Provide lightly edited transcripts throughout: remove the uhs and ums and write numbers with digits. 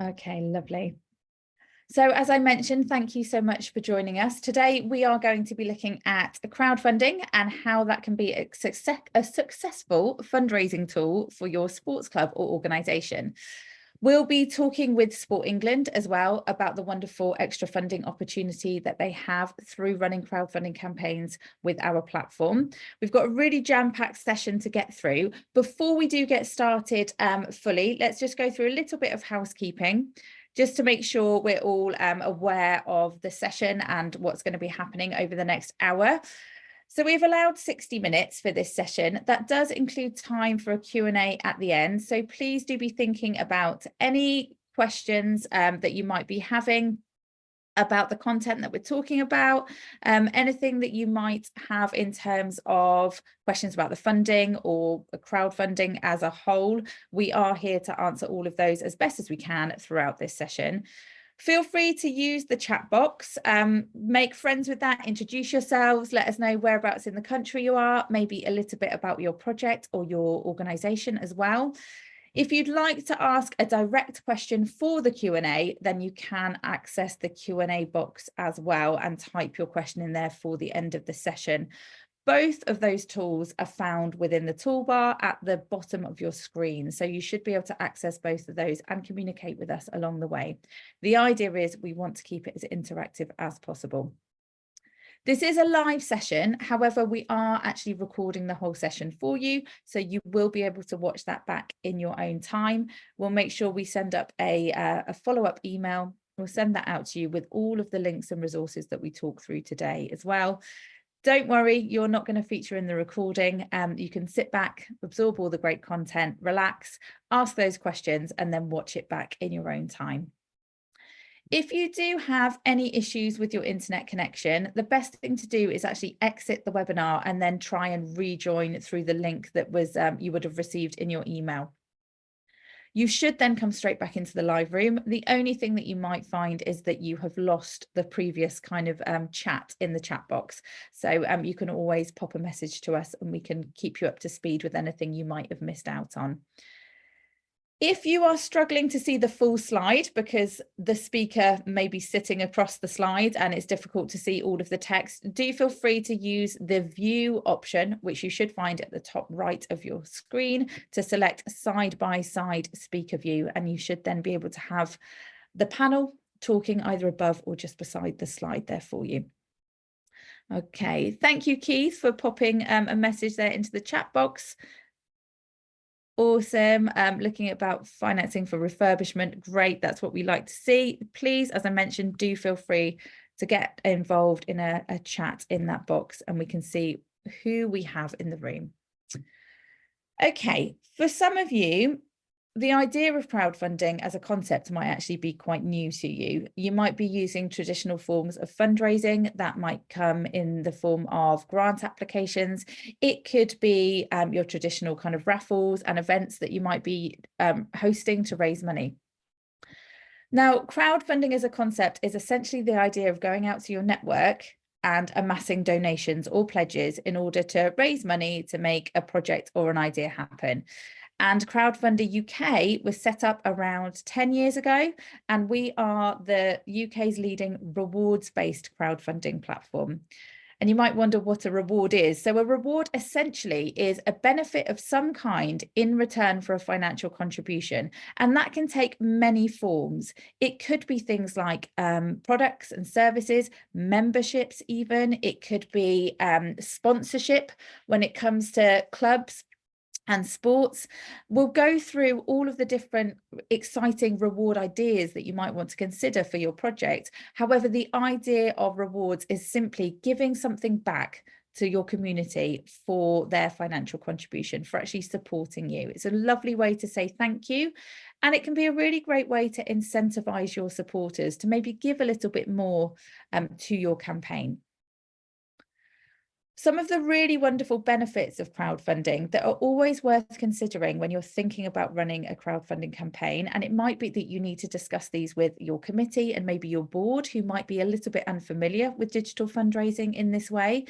Okay, lovely. So as I mentioned, thank you so much for joining us. Today, we are going to be looking at crowdfunding and how that can be a successful fundraising tool for your sports club or organisation. We'll be talking with Sport England as well about the wonderful extra funding opportunity that they have through running crowdfunding campaigns with our platform. We've got a really jam-packed session to get through. Before we do get started fully, let's just go through a little bit of housekeeping, just to make sure we're all aware of the session and what's going to be happening over the next hour. So we've allowed 60 minutes for this session. That does include time for a Q&A at the end. So please do be thinking about any questions that you might be having about the content that we're talking about, anything that you might have in terms of questions about the funding or crowdfunding as a whole. We are here to answer all of those as best as we can throughout this session. Feel free to use the chat box, make friends with that, introduce yourselves, let us know whereabouts in the country you are, maybe a little bit about your project or your organisation as well. If you'd like to ask a direct question for the Q&A, then you can access the Q&A box as well and type your question in there for the end of the session. Both of those tools are found within the toolbar at the bottom of your screen. So you should be able to access both of those and communicate with us along the way. The idea is we want to keep it as interactive as possible. This is a live session. However, we are actually recording the whole session for you. So you will be able to watch that back in your own time. We'll make sure we send up a follow-up email. We'll send that out to you with all of the links and resources that we talk through today as well. Don't worry, you're not going to feature in the recording. You can sit back, absorb all the great content, relax, ask those questions, and then watch it back in your own time. If you do have any issues with your internet connection, the best thing to do is actually exit the webinar and then try and rejoin through the link that was you would have received in your email. You should then come straight back into the live room. The only thing that you might find is that you have lost the previous kind of chat in the chat box. So you can always pop a message to us and we can keep you up to speed with anything you might have missed out on. If you are struggling to see the full slide because the speaker may be sitting across the slide and it's difficult to see all of the text, do feel free to use the view option, which you should find at the top right of your screen, to select side-by-side speaker view, and you should then be able to have the panel talking either above or just beside the slide there for you. Okay, thank you, Keith, for popping a message there into the chat box. Awesome. Looking about financing for refurbishment. Great. That's what we like to see. Please, as I mentioned, do feel free to get involved in a chat in that box and we can see who we have in the room. Okay, for some of you, the idea of crowdfunding as a concept might actually be quite new to you. You might be using traditional forms of fundraising that might come in the form of grant applications. It could be your traditional kind of raffles and events that you might be hosting to raise money. Now, crowdfunding as a concept is essentially the idea of going out to your network and amassing donations or pledges in order to raise money to make a project or an idea happen. And Crowdfunding UK was set up around 10 years ago, and we are the UK's leading rewards-based crowdfunding platform. And you might wonder what a reward is. So a reward essentially is a benefit of some kind in return for a financial contribution. And that can take many forms. It could be things like products and services, memberships even. It could be sponsorship when it comes to clubs and sports. We'll go through all of the different exciting reward ideas that you might want to consider for your project. However, the idea of rewards is simply giving something back to your community for their financial contribution, for actually supporting you. It's a lovely way to say thank you. And it can be a really great way to incentivize your supporters to maybe give a little bit more to your campaign. Some of the really wonderful benefits of crowdfunding that are always worth considering when you're thinking about running a crowdfunding campaign, and it might be that you need to discuss these with your committee and maybe your board who might be a little bit unfamiliar with digital fundraising in this way.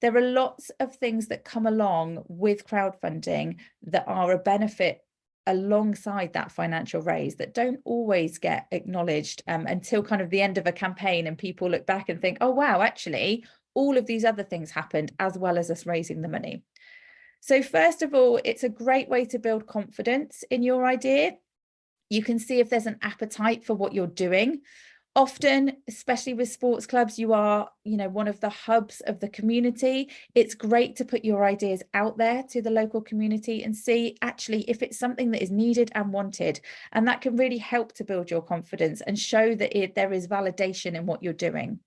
There are lots of things that come along with crowdfunding that are a benefit alongside that financial raise that don't always get acknowledged until kind of the end of a campaign, and people look back and think, oh wow, actually all of these other things happened as well as us raising the money. So first of all, it's a great way to build confidence in your idea. You can see if there's an appetite for what you're doing. Often, especially with sports clubs, you are, one of the hubs of the community. It's great to put your ideas out there to the local community and see actually if it's something that is needed and wanted. And that can really help to build your confidence and show that there is validation in what you're doing.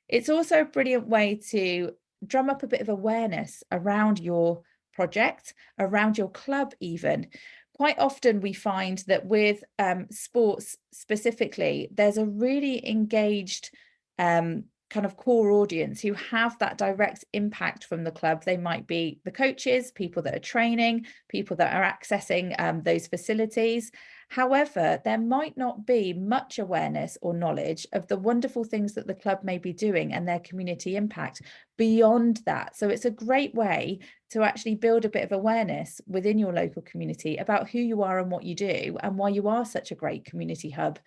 It's also a brilliant way to drum up a bit of awareness around your project, around your club even. Quite often we find that with sports specifically, there's a really engaged kind of core audience who have that direct impact from the club. They might be the coaches, people that are training, people that are accessing those facilities. However, there might not be much awareness or knowledge of the wonderful things that the club may be doing and their community impact beyond that. So it's a great way to actually build a bit of awareness within your local community about who you are and what you do and why you are such a great community hub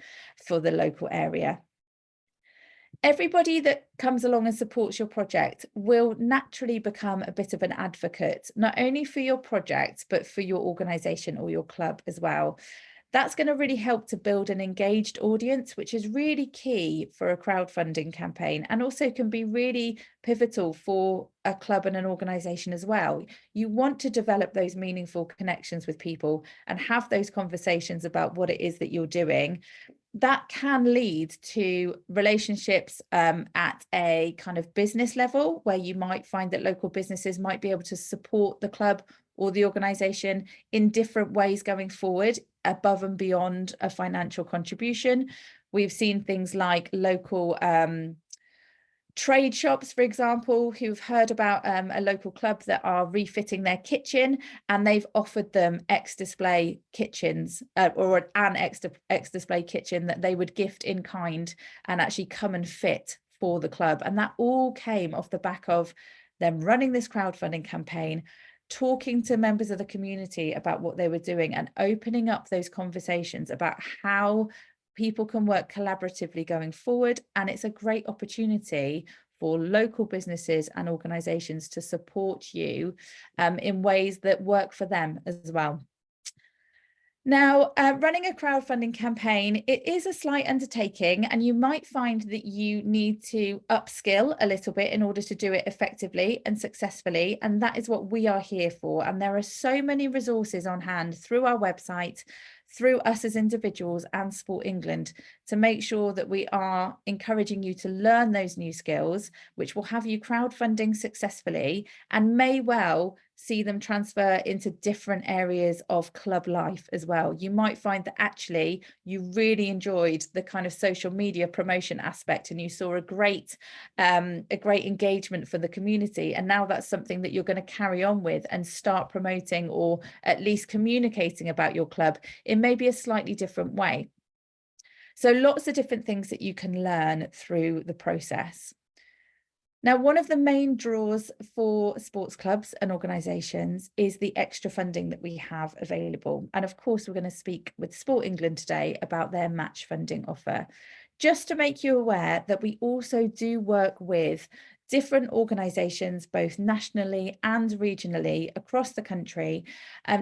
for the local area. Everybody that comes along and supports your project will naturally become a bit of an advocate, not only for your project, but for your organisation or your club as well. That's going to really help to build an engaged audience, which is really key for a crowdfunding campaign and also can be really pivotal for a club and an organisation as well. You want to develop those meaningful connections with people and have those conversations about what it is that you're doing. That can lead to relationships at a kind of business level, where you might find that local businesses might be able to support the club or the organisation in different ways going forward, above and beyond a financial contribution. We've seen things like local trade shops, for example, who've heard about a local club that are refitting their kitchen, and they've offered them ex-display kitchens or an ex-display kitchen that they would gift in kind and actually come and fit for the club. And that all came off the back of them running this crowdfunding campaign, talking to members of the community about what they were doing and opening up those conversations about how people can work collaboratively going forward. And it's a great opportunity for local businesses and organisations to support you in ways that work for them as well. Now, running a crowdfunding campaign, it is a slight undertaking, and you might find that you need to upskill a little bit in order to do it effectively and successfully. And that is what we are here for. And there are so many resources on hand through our website, through us as individuals and Sport England, to make sure that we are encouraging you to learn those new skills, which will have you crowdfunding successfully and may well see them transfer into different areas of club life as well. You might find that actually you really enjoyed the kind of social media promotion aspect and you saw a great engagement for the community, and now that's something that you're going to carry on with and start promoting, or at least communicating about your club in maybe a slightly different way. So lots of different things that you can learn through the process. Now, one of the main draws for sports clubs and organisations is the extra funding that we have available. And of course, we're going to speak with Sport England today about their match funding offer. Just to make you aware that we also do work with different organisations, both nationally and regionally across the country.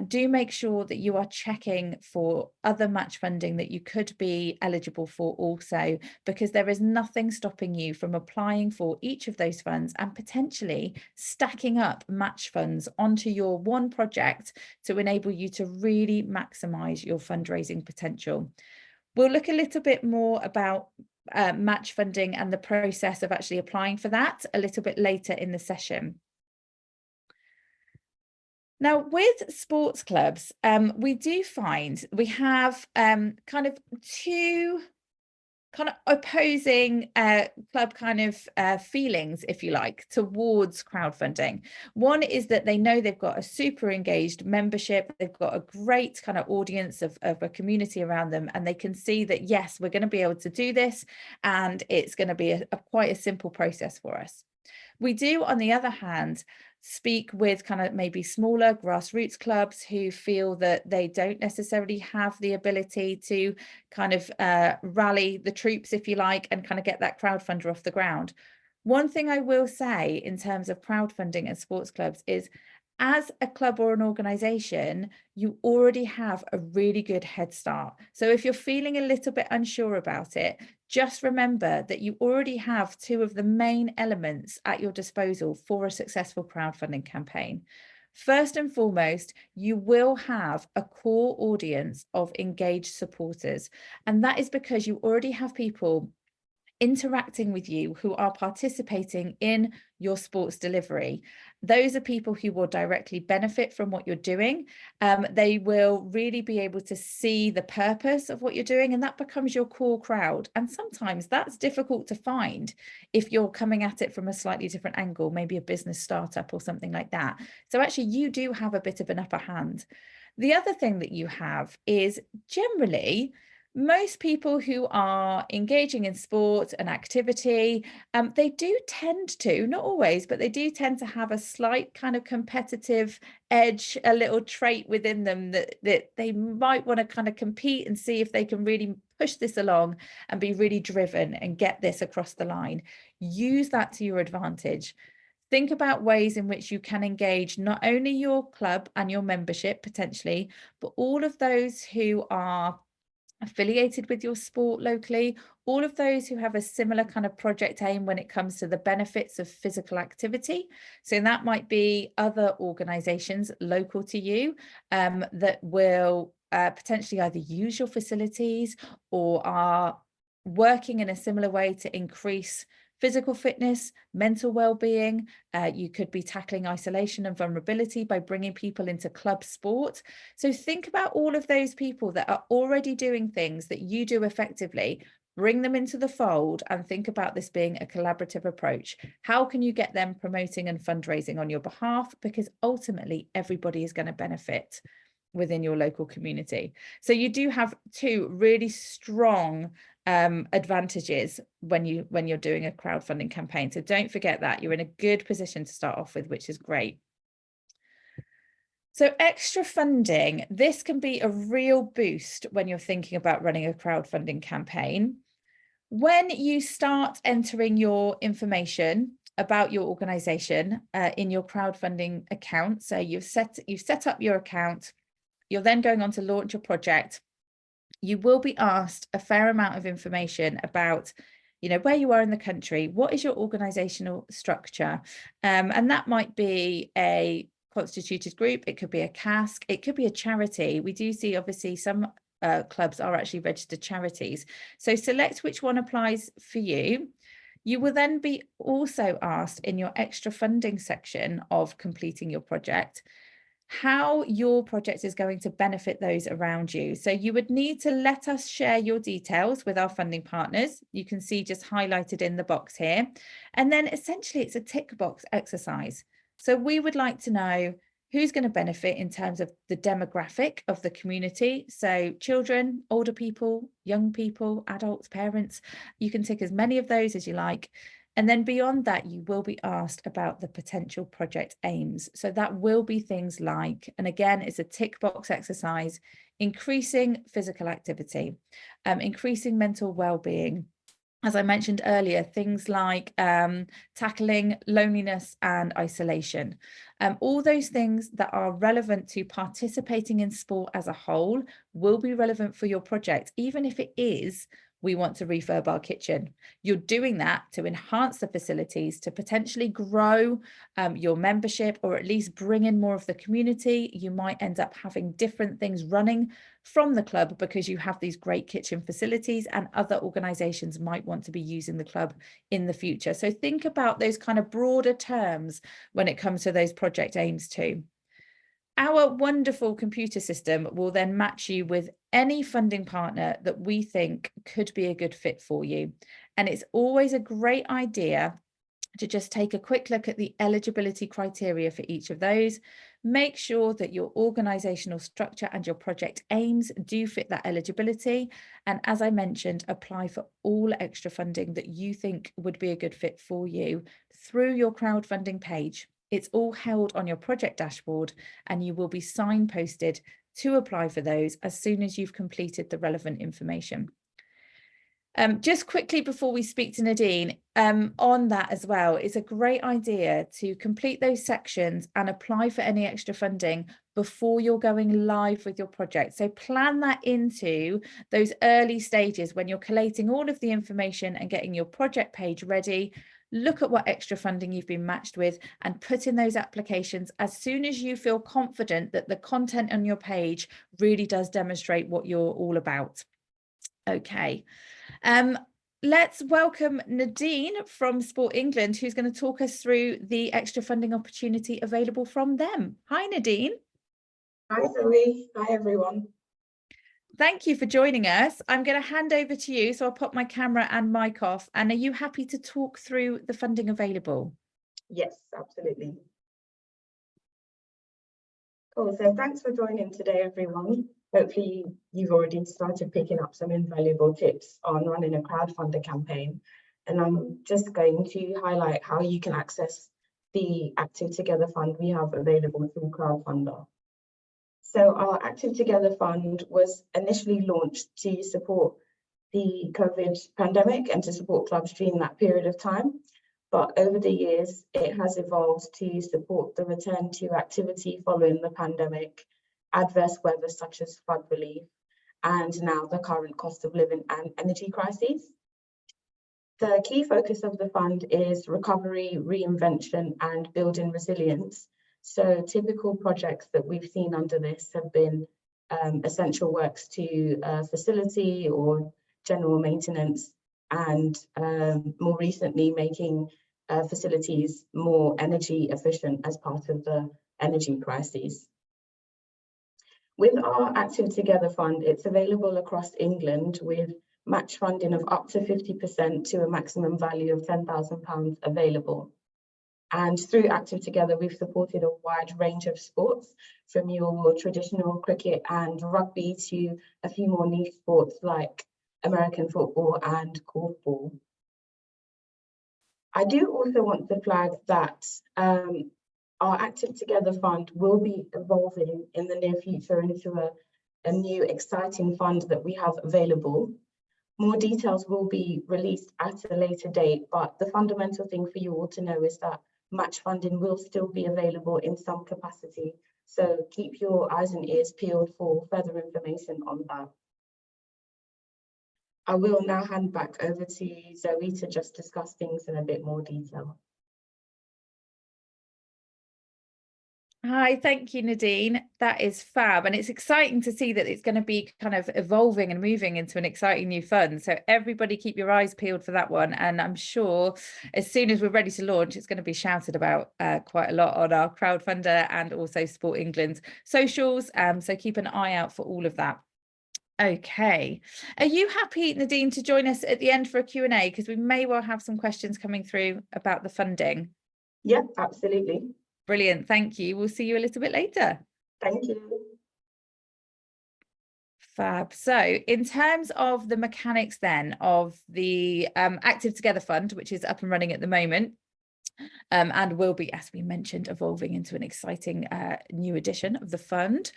Do make sure that you are checking for other match funding that you could be eligible for also, because there is nothing stopping you from applying for each of those funds and potentially stacking up match funds onto your one project to enable you to really maximise your fundraising potential. We'll look a little bit more about match funding and the process of actually applying for that a little bit later in the session. Now, with sports clubs, we do find we have kind of two kind of opposing club kind of feelings, if you like, towards crowdfunding. One is that they know they've got a super engaged membership, they've got a great kind of audience of a community around them, and they can see that, yes, we're going to be able to do this, and it's going to be quite a simple process for us. We do, on the other hand, speak with kind of maybe smaller grassroots clubs who feel that they don't necessarily have the ability to kind of rally the troops, if you like, and kind of get that crowdfunder off the ground. One thing I will say in terms of crowdfunding and sports clubs is, as a club or an organization, you already have a really good head start. So if you're feeling a little bit unsure about it, just remember that you already have two of the main elements at your disposal for a successful crowdfunding campaign. First and foremost, you will have a core audience of engaged supporters, and that is because you already have people interacting with you who are participating in your sports delivery. Those are people who will directly benefit from what you're doing. They will really be able to see the purpose of what you're doing, and that becomes your core crowd. And sometimes that's difficult to find if you're coming at it from a slightly different angle, maybe a business startup or something like that. So actually you do have a bit of an upper hand. The other thing that you have is, generally, most people who are engaging in sport and activity, they do tend to, not always, but they do tend to have a slight kind of competitive edge, a little trait within them that they might want to kind of compete and see if they can really push this along and be really driven and get this across the line. Use that to your advantage. Think about ways in which you can engage not only your club and your membership potentially, but all of those who are affiliated with your sport locally, all of those who have a similar kind of project aim when it comes to the benefits of physical activity. So that might be other organizations local to you that will potentially either use your facilities or are working in a similar way to increase physical fitness, mental well-being. You could be tackling isolation and vulnerability by bringing people into club sport. So think about all of those people that are already doing things that you do effectively, bring them into the fold, and think about this being a collaborative approach. How can you get them promoting and fundraising on your behalf? Because ultimately everybody is going to benefit within your local community. So you do have two really strong advantages when you're doing a crowdfunding campaign. So don't forget that. You're in a good position to start off with, which is great. So extra funding, this can be a real boost when you're thinking about running a crowdfunding campaign. When you start entering your information about your organization in your crowdfunding account, so you've set up your account, you're then going on to launch your project. You will be asked a fair amount of information about, where you are in the country, what is your organizational structure, and that might be a constituted group, it could be a cask, it could be a charity. We do see, obviously, some clubs are actually registered charities. So select which one applies for you. You will then be also asked in your extra funding section of completing your project how your project is going to benefit those around you. So you would need to let us share your details with our funding partners. You can see just highlighted in the box here. And then essentially it's a tick box exercise. So we would like to know who's going to benefit in terms of the demographic of the community. So children, older people, young people, adults, parents. You can tick as many of those as you like. And then beyond that, you will be asked about the potential project aims. So that will be things like, and again, it's a tick box exercise, increasing physical activity, increasing mental well-being. As I mentioned earlier, things like tackling loneliness and isolation. All those things that are relevant to participating in sport as a whole will be relevant for your project, even if it is, we want to refurb our kitchen. You're doing that to enhance the facilities, to potentially grow your membership, or at least bring in more of the community. You might end up having different things running from the club because you have these great kitchen facilities, and other organizations might want to be using the club in the future. So think about those kind of broader terms when it comes to those project aims too. Our wonderful computer system will then match you with any funding partner that we think could be a good fit for you. And it's always a great idea to just take a quick look at the eligibility criteria for each of those. Make sure that your organisational structure and your project aims do fit that eligibility. And as I mentioned, apply for all extra funding that you think would be a good fit for you through your crowdfunding page. It's all held on your project dashboard, and you will be signposted to apply for those as soon as you've completed the relevant information. Just quickly before we speak to Nadine, on that as well, it's a great idea to complete those sections and apply for any extra funding before you're going live with your project. So plan that into those early stages when you're collating all of the information and getting your project page ready. Look at what extra funding you've been matched with and put in those applications as soon as you feel confident that the content on your page really does demonstrate what you're all about. Okay. Let's welcome Nadine from Sport England, who's going to talk us through the extra funding opportunity available from them. Hi, Nadine. Hi, Zoe. Hi, everyone. Thank you for joining us. I'm going to hand over to you, so I'll pop my camera and mic off. And are you happy to talk through the funding available? Yes, absolutely. Cool. So thanks for joining today, everyone. Hopefully you've already started picking up some invaluable tips on running a crowdfunder campaign. And I'm just going to highlight how you can access the Active Together Fund we have available through Crowdfunder. So our Active Together Fund was initially launched to support the COVID pandemic and to support clubs during that period of time. But over the years, it has evolved to support the return to activity following the pandemic, adverse weather such as flood relief, and now the current cost of living and energy crises. The key focus of the fund is recovery, reinvention, and building resilience. So typical projects that we've seen under this have been essential works to facility or general maintenance, and more recently making facilities more energy efficient as part of the energy crises. With our Active Together Fund, it's available across England with match funding of up to 50% to a maximum value of £10,000 available. And through Active Together, we've supported a wide range of sports, from your traditional cricket and rugby to a few more niche sports like American football and korfball. I do also want to flag that our Active Together Fund will be evolving in the near future into a new exciting fund that we have available. More details will be released at a later date, but the fundamental thing for you all to know is that match funding will still be available in some capacity. So keep your eyes and ears peeled for further information on that. I will now hand back over to Zoe to just discuss things in a bit more detail. Hi, thank you, Nadine. That is fab. And it's exciting to see that it's going to be kind of evolving and moving into an exciting new fund. So everybody keep your eyes peeled for that one. And I'm sure as soon as we're ready to launch, it's going to be shouted about quite a lot on our crowdfunder and also Sport England's socials. So keep an eye out for all of that. Okay. Are you happy, Nadine, to join us at the end for a Q&A? Because we may well have some questions coming through about the funding. Yeah, absolutely. Brilliant. Thank you. We'll see you a little bit later. Thank you. Fab. So in terms of the mechanics then of the Active Together Fund, which is up and running at the moment, and will be, as we mentioned, evolving into an exciting new edition of the fund.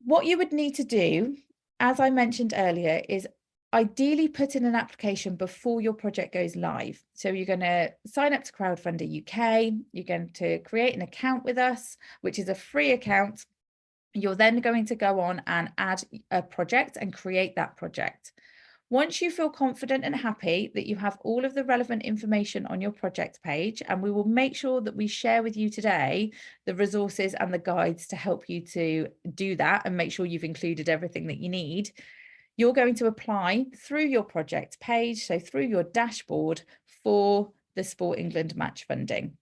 What you would need to do, as I mentioned earlier, is ideally put in an application before your project goes live. So you're going to sign up to Crowdfunder UK, you're going to create an account with us, which is a free account. You're then going to go on and add a project and create that project. Once you feel confident and happy that you have all of the relevant information on your project page, and we will make sure that we share with you today the resources and the guides to help you to do that and make sure you've included everything that you need, you're going to apply through your project page, so through your dashboard, for the Sport England match funding.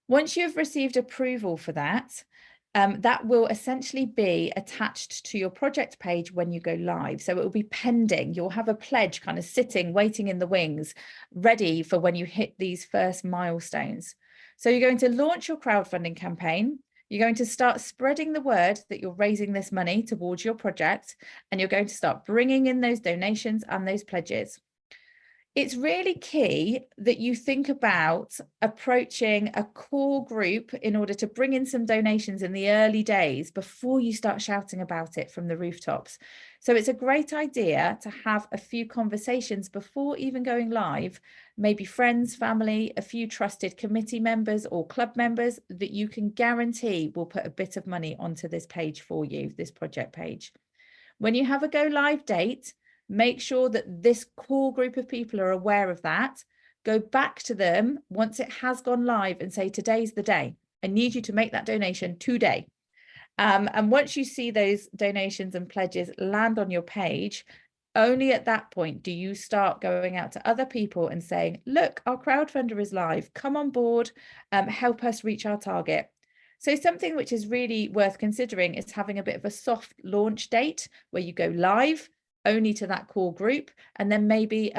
Once you've received approval for that, that will essentially be attached to your project page when you go live. So it will be pending. You'll have a pledge kind of sitting, waiting in the wings, ready for when you hit these first milestones. So you're going to launch your crowdfunding campaign. You're going to start spreading the word that you're raising this money towards your project, and you're going to start bringing in those donations and those pledges. It's really key that you think about approaching a core group in order to bring in some donations in the early days before you start shouting about it from the rooftops. So it's a great idea to have a few conversations before even going live, maybe friends, family, a few trusted committee members or club members that you can guarantee will put a bit of money onto this page for you, this project page. When you have a go live date, make sure that this core group of people are aware of that. Go back to them once it has gone live and say, today's the day. I need you to make that donation today. And once you see those donations and pledges land on your page, only at that point do you start going out to other people and saying, look, our crowdfunder is live. Come on board, help us reach our target. So something which is really worth considering is having a bit of a soft launch date where you go live only to that core group, and then maybe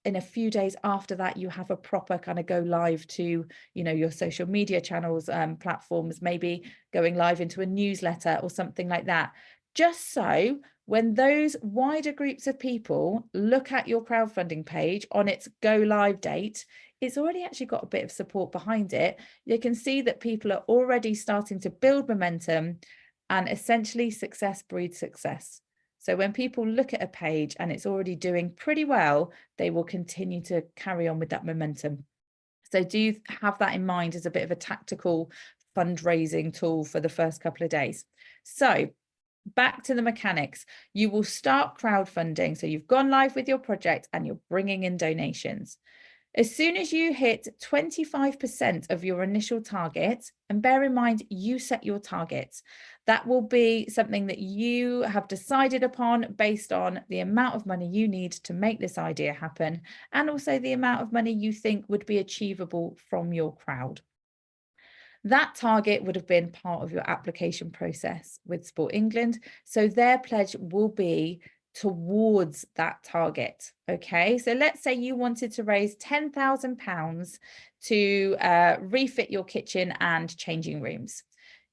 in a few days after that you have a proper kind of go live to, you know, your social media channels, platforms, maybe going live into a newsletter or something like that, just so when those wider groups of people look at your crowdfunding page on its go live date, it's already actually got a bit of support behind it. You can see that people are already starting to build momentum, and essentially success breeds success. So when people look at a page and it's already doing pretty well, they will continue to carry on with that momentum. So do have that in mind as a bit of a tactical fundraising tool for the first couple of days. So back to the mechanics. You will start crowdfunding. So you've gone live with your project and you're bringing in donations. As soon as you hit 25% of your initial target, and bear in mind, you set your targets, that will be something that you have decided upon based on the amount of money you need to make this idea happen, and also the amount of money you think would be achievable from your crowd. That target would have been part of your application process with Sport England. So their pledge will be towards that target. Okay, so let's say you wanted to raise £10,000 to refit your kitchen and changing rooms.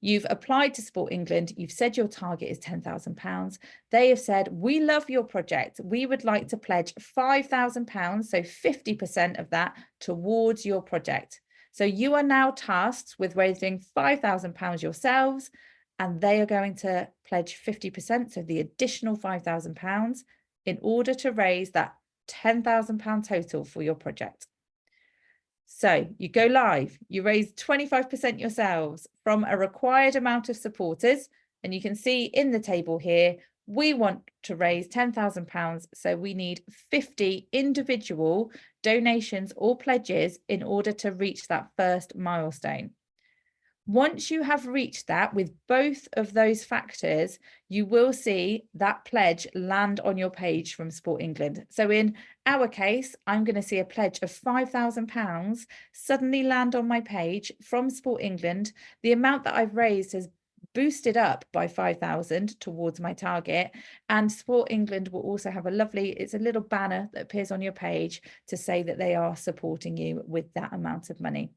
You've applied to Sport England, you've said your target is £10,000. They have said, we love your project. We would like to pledge £5,000, so 50% of that towards your project. So you are now tasked with raising £5,000 yourselves, and they are going to pledge 50%, so the additional £5,000, in order to raise that £10,000 total for your project. So you go live, you raise 25% yourselves from a required amount of supporters, and you can see in the table here, we want to raise £10,000, so we need 50 individual donations or pledges in order to reach that first milestone. Once you have reached that with both of those factors, you will see that pledge land on your page from Sport England. So in our case, I'm going to see a pledge of £5,000 suddenly land on my page from Sport England. The amount that I've raised has boosted up by 5,000 towards my target, and Sport England will also have a lovely, it's a little banner that appears on your page to say that they are supporting you with that amount of money.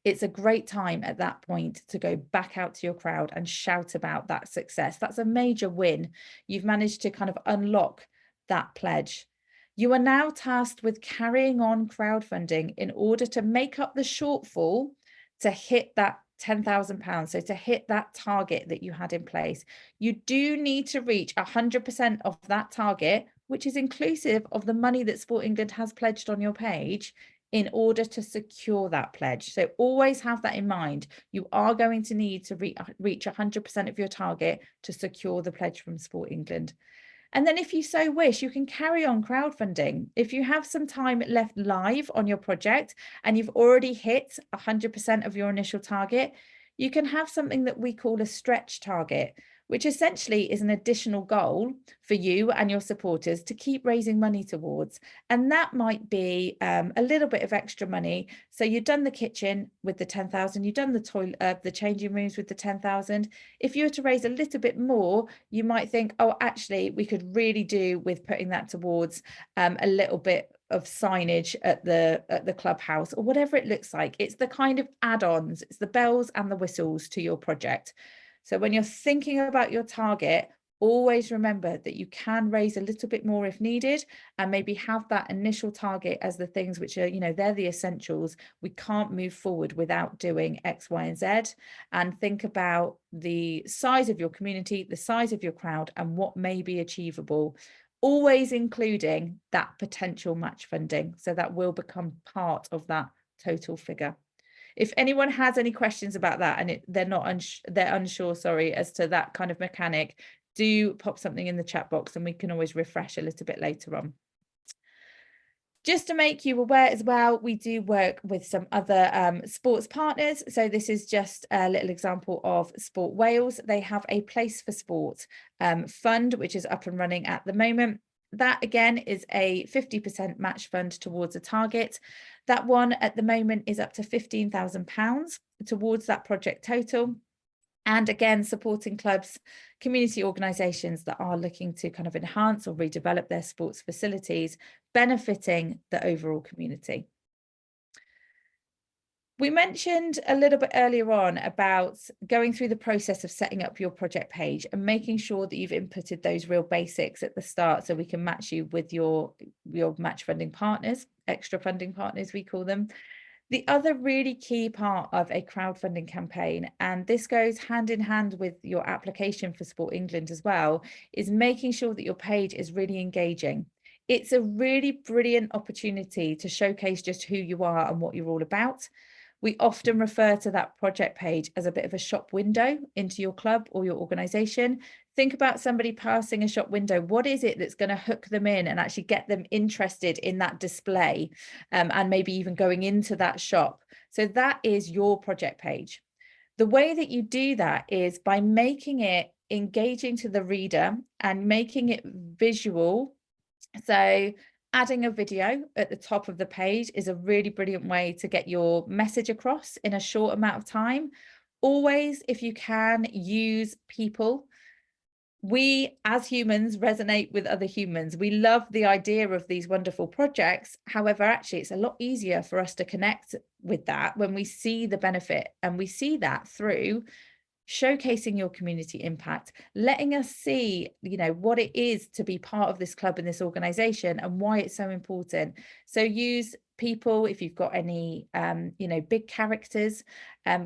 It's a great time at that point to go back out to your crowd and shout about that success. That's a major win. You've managed to kind of unlock that pledge. You are now tasked with carrying on crowdfunding in order to make up the shortfall to hit that £10,000. So to hit that target that you had in place, you do need to reach 100% of that target, which is inclusive of the money that Sport England has pledged on your page, in order to secure that pledge. So always have that in mind. You are going to need to reach 100% of your target to secure the pledge from Sport England. And then if you so wish, you can carry on crowdfunding. If you have some time left live on your project and you've already hit 100% of your initial target, you can have something that we call a stretch target, which essentially is an additional goal for you and your supporters to keep raising money towards. And that might be a little bit of extra money. So you've done the kitchen with the 10,000, you've done the toilet, the changing rooms with the 10,000. If you were to raise a little bit more, you might think, oh, actually, we could really do with putting that towards a little bit of signage at the clubhouse, or whatever it looks like. It's the kind of add-ons, it's the bells and the whistles to your project. So when you're thinking about your target, always remember that you can raise a little bit more if needed, and maybe have that initial target as the things which are, you know, they're the essentials. We can't move forward without doing X, Y, and Z. And think about the size of your community, the size of your crowd, and what may be achievable, always including that potential match funding. So that will become part of that total figure. If anyone has any questions about that and they're unsure, sorry, as to that kind of mechanic, do pop something in the chat box and we can always refresh a little bit later on. Just to make you aware as well, we do work with some other sports partners. So this is just a little example of Sport Wales. They have a Place for Sport fund, which is up and running at the moment. That again is a 50% match fund towards a target. That one at the moment is up to £15,000 towards that project total. And again, supporting clubs, community organisations that are looking to kind of enhance or redevelop their sports facilities, benefiting the overall community. We mentioned a little bit earlier on about going through the process of setting up your project page and making sure that you've inputted those real basics at the start so we can match you with your match funding partners, extra funding partners, we call them. The other really key part of a crowdfunding campaign, and this goes hand in hand with your application for Sport England as well, is making sure that your page is really engaging. It's a really brilliant opportunity to showcase just who you are and what you're all about. We often refer to that project page as a bit of a shop window into your club or your organisation. Think about somebody passing a shop window. What is it that's going to hook them in and actually get them interested in that display, and maybe even going into that shop? So that is your project page. The way that you do that is by making it engaging to the reader and making it visual. So adding a video at the top of the page is a really brilliant way to get your message across in a short amount of time. Always, if you can, use people. We as humans resonate with other humans. We love the idea of these wonderful projects. However, actually, it's a lot easier for us to connect with that when we see the benefit, and we see that through showcasing your community impact, letting us see, you know, what it is to be part of this club and this organization and why it's so important. So use people, if you've got any, you know, big characters,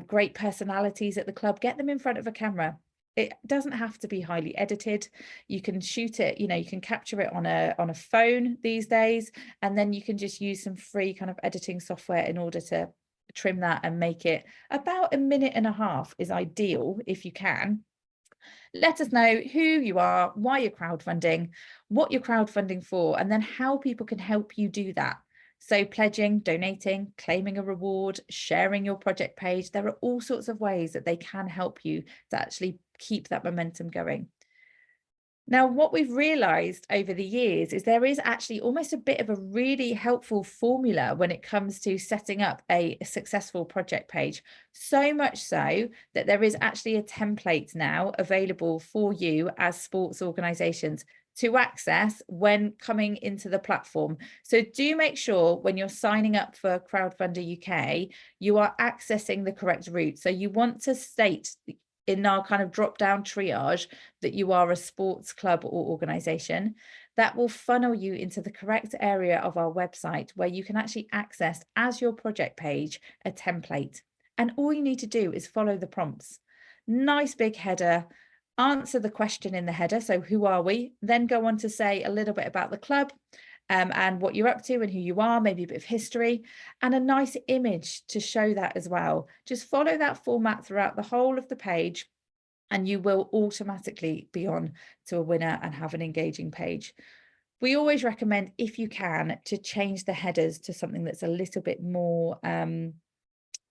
great personalities at the club, get them in front of a camera. It doesn't have to be highly edited. You can shoot it, you know, you can capture it on a phone these days, and then you can just use some free kind of editing software in order to trim that and make it about 1.5 minutes is ideal if you can. Let us know who you are, why you're crowdfunding, what you're crowdfunding for, and then how people can help you do that. So pledging, donating, claiming a reward, sharing your project page. There are all sorts of ways that they can help you to actually keep that momentum going. Now, what we've realized over the years is there is actually almost a bit of a really helpful formula when it comes to setting up a successful project page. So much so that there is actually a template now available for you as sports organizations to access when coming into the platform. So do make sure when you're signing up for Crowdfunder UK, you are accessing the correct route. So you want to state in our kind of drop down triage that you are a sports club or organization. That will funnel you into the correct area of our website where you can actually access as your project page a template. And all you need to do is follow the prompts. Nice big header, answer the question in the header. So who are we? Then go on to say a little bit about the club, and what you're up to and who you are, maybe a bit of history, and a nice image to show that as well. Just follow that format throughout the whole of the page, and you will automatically be on to a winner and have an engaging page. We always recommend, if you can, to change the headers to something that's a little bit more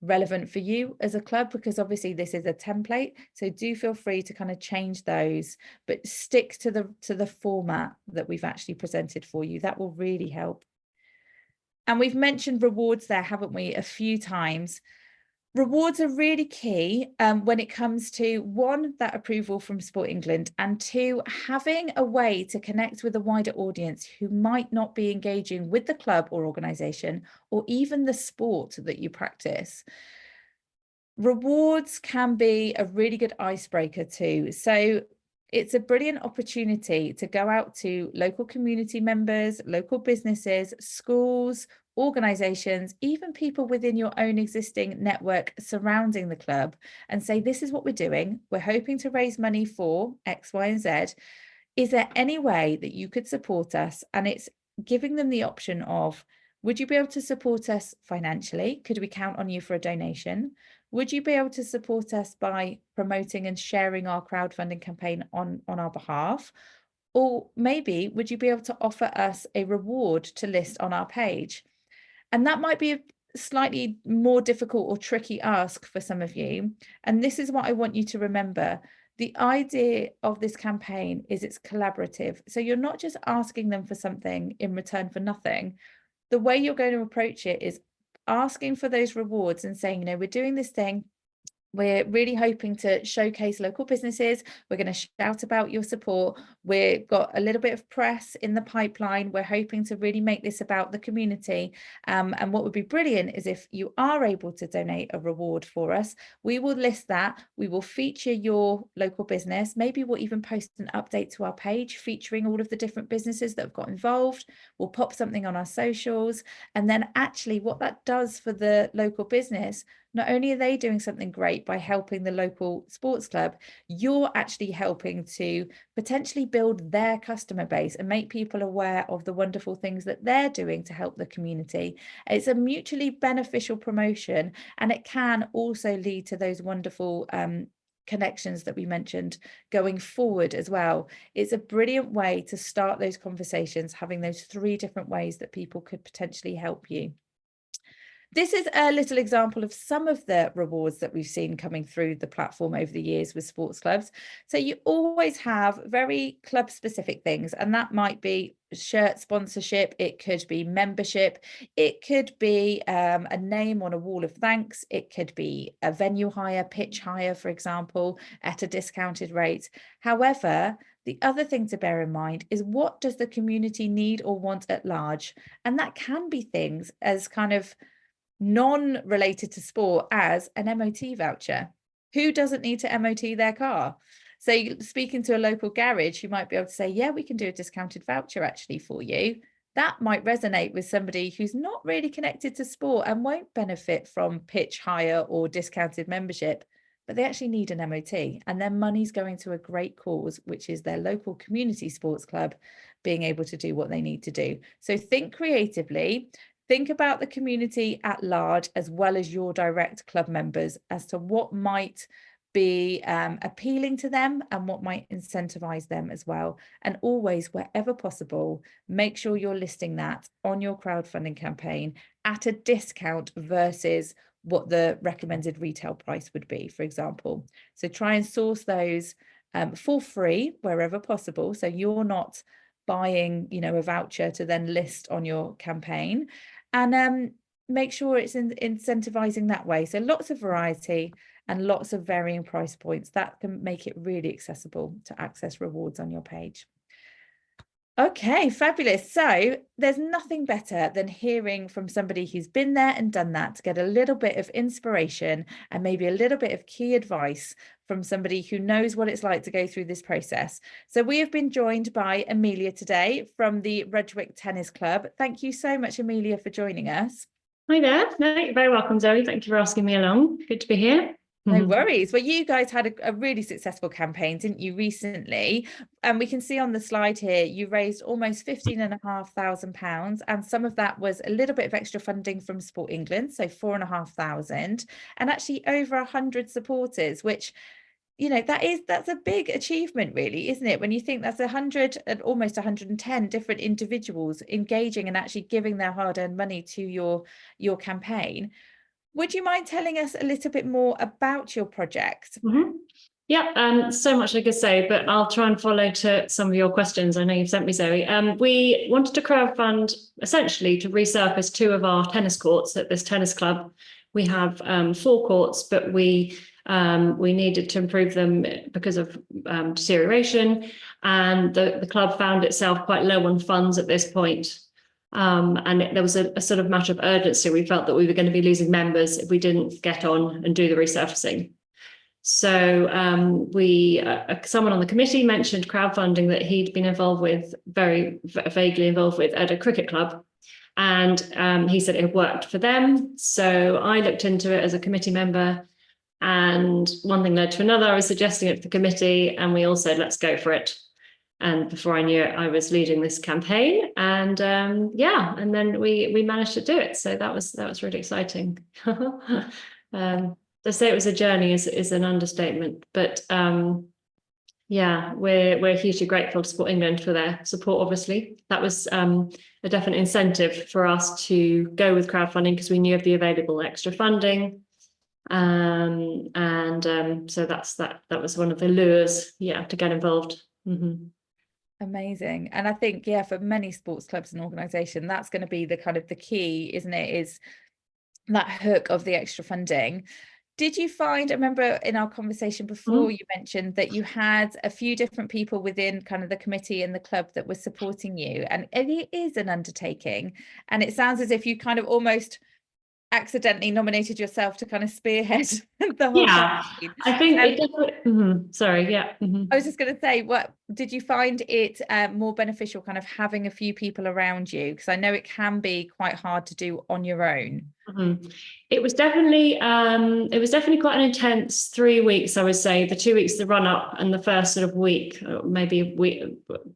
relevant for you as a club, because obviously this is a template, so do feel free to kind of change those, but stick to the format that we've actually presented for you. That will really help. And we've mentioned rewards there, haven't we, a few times. Rewards are really key when it comes to, one, that approval from Sport England, and two, having a way to connect with a wider audience who might not be engaging with the club or organisation or even the sport that you practice. Rewards can be a really good icebreaker too. So it's a brilliant opportunity to go out to local community members, local businesses, schools, organizations, even people within your own existing network surrounding the club, and say, this is what we're doing. We're hoping to raise money for X, Y, and Z. Is there any way that you could support us? And it's giving them the option of, would you be able to support us financially? Could we count on you for a donation? Would you be able to support us by promoting and sharing our crowdfunding campaign on our behalf? Or maybe would you be able to offer us a reward to list on our page? And that might be a slightly more difficult or tricky ask for some of you. And this is what I want you to remember. The idea of this campaign is it's collaborative. So you're not just asking them for something in return for nothing. The way you're going to approach it is asking for those rewards and saying, we're doing this thing. We're really hoping to showcase local businesses. We're going to shout about your support. We've got a little bit of press in the pipeline. We're hoping to really make this about the community. And what would be brilliant is if you are able to donate a reward for us, we will list that. We will feature your local business. Maybe we'll even post an update to our page featuring all of the different businesses that have got involved. We'll pop something on our socials. And then actually what that does for the local business, not only are they doing something great by helping the local sports club, you're actually helping to potentially build their customer base and make people aware of the wonderful things that they're doing to help the community. It's a mutually beneficial promotion, and it can also lead to those wonderful connections that we mentioned going forward as well. It's a brilliant way to start those conversations, having those 3 different ways that people could potentially help you. This is a little example of some of the rewards that we've seen coming through the platform over the years with sports clubs. So you always have very club specific things, and that might be shirt sponsorship, it could be membership, it could be a name on a wall of thanks, it could be a venue hire, pitch hire, for example, at a discounted rate. However, the other thing to bear in mind is, what does the community need or want at large? And that can be things as kind of non-related to sport as an MOT voucher. Who doesn't need to MOT their car? So speaking to a local garage, you might be able to say, yeah, we can do a discounted voucher actually for you. That might resonate with somebody who's not really connected to sport and won't benefit from pitch hire or discounted membership, but they actually need an MOT, and their money's going to a great cause, which is their local community sports club being able to do what they need to do. So think creatively. Think about the community at large, as well as your direct club members, as to what might be appealing to them and what might incentivize them as well. And always, wherever possible, make sure you're listing that on your crowdfunding campaign at a discount versus what the recommended retail price would be, for example. So try and source those for free wherever possible. So you're not buying, a voucher to then list on your campaign, and make sure it's incentivizing that way. So lots of variety and lots of varying price points that can make it really accessible to access rewards on your page. Okay, fabulous. So there's nothing better than hearing from somebody who's been there and done that, to get a little bit of inspiration and maybe a little bit of key advice from somebody who knows what it's like to go through this process. So we have been joined by Amelia today from the Rudgwick Tennis Club. Thank you so much, Amelia, for joining us. Hi there. No, you're very welcome, Zoe. Thank you for asking me along. Good to be here. No worries. Well, you guys had a really successful campaign, didn't you, recently? And we can see on the slide here, you raised almost £15,500, and some of that was a little bit of extra funding from Sport England, so £4,500, and actually over 100 supporters, which, that's a big achievement, really, isn't it? When you think that's 100 and almost 110 different individuals engaging and actually giving their hard-earned money to your campaign. would you mind telling us a little bit more about your project? Yeah, so much I could say, but I'll try and follow to some of your questions. I know you've sent me, Zoe. We wanted to crowdfund essentially to resurface 2 of our tennis courts at this tennis club. We have 4 courts, but we needed to improve them because of deterioration, and the club found itself quite low on funds at this point. And there was a sort of matter of urgency. We felt that we were going to be losing members if we didn't get on and do the resurfacing. So someone on the committee mentioned crowdfunding that he'd been involved with, very vaguely involved with, at a cricket club. And he said it worked for them. So I looked into it as a committee member, and one thing led to another. I was suggesting it to the committee, and we all said, let's go for it. And before I knew it, I was leading this campaign, and and then we managed to do it. So that was really exciting. To say it was a journey is an understatement, but we're hugely grateful to Sport England for their support. Obviously, that was a definite incentive for us to go with crowdfunding, because we knew of the available extra funding. So that was one of the lures, to get involved. Amazing. And I think, for many sports clubs and organisation, that's going to be the kind of the key, isn't it? Is that hook of the extra funding. Did you find, I remember in our conversation before, you mentioned that you had a few different people within kind of the committee and the club that was supporting you, and it is an undertaking, and it sounds as if you kind of almost accidentally nominated yourself to kind of spearhead the whole campaign. I think it definitely, sorry, I was just going to say, what did you find it more beneficial kind of having a few people around you, because I know it can be quite hard to do on your own? It was definitely quite an intense 3 weeks, I would say. The 2 weeks, the run up, and the first sort of week, maybe week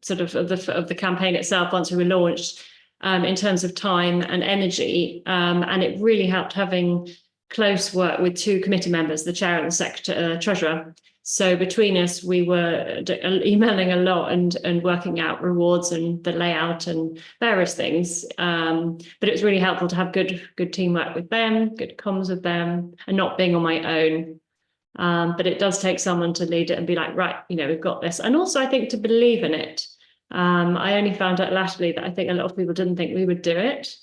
sort of the campaign itself, once we were launched, in terms of time and energy, and it really helped having close work with 2 committee members, the chair and the treasurer. So between us, we were emailing a lot and working out rewards and the layout and various things. But it was really helpful to have good teamwork with them, good comms with them, and not being on my own. But it does take someone to lead it and be like, right, we've got this. And also, I think, to believe in it. I only found out latterly that I think a lot of people didn't think we would do it.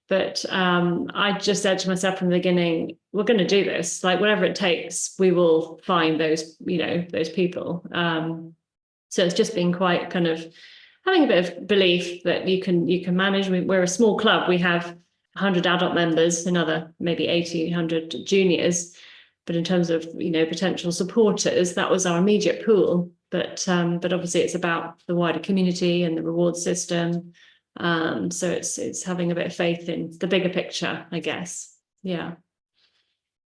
But I just said to myself from the beginning, we're going to do this. Like, whatever it takes, we will find those people. So it's just been quite kind of having a bit of belief that you can manage. We're a small club. We have 100 adult members, another maybe 80, 100 juniors. But in terms of potential supporters, that was our immediate pool. But obviously, it's about the wider community and the reward system. So it's having a bit of faith in the bigger picture, I guess. Yeah.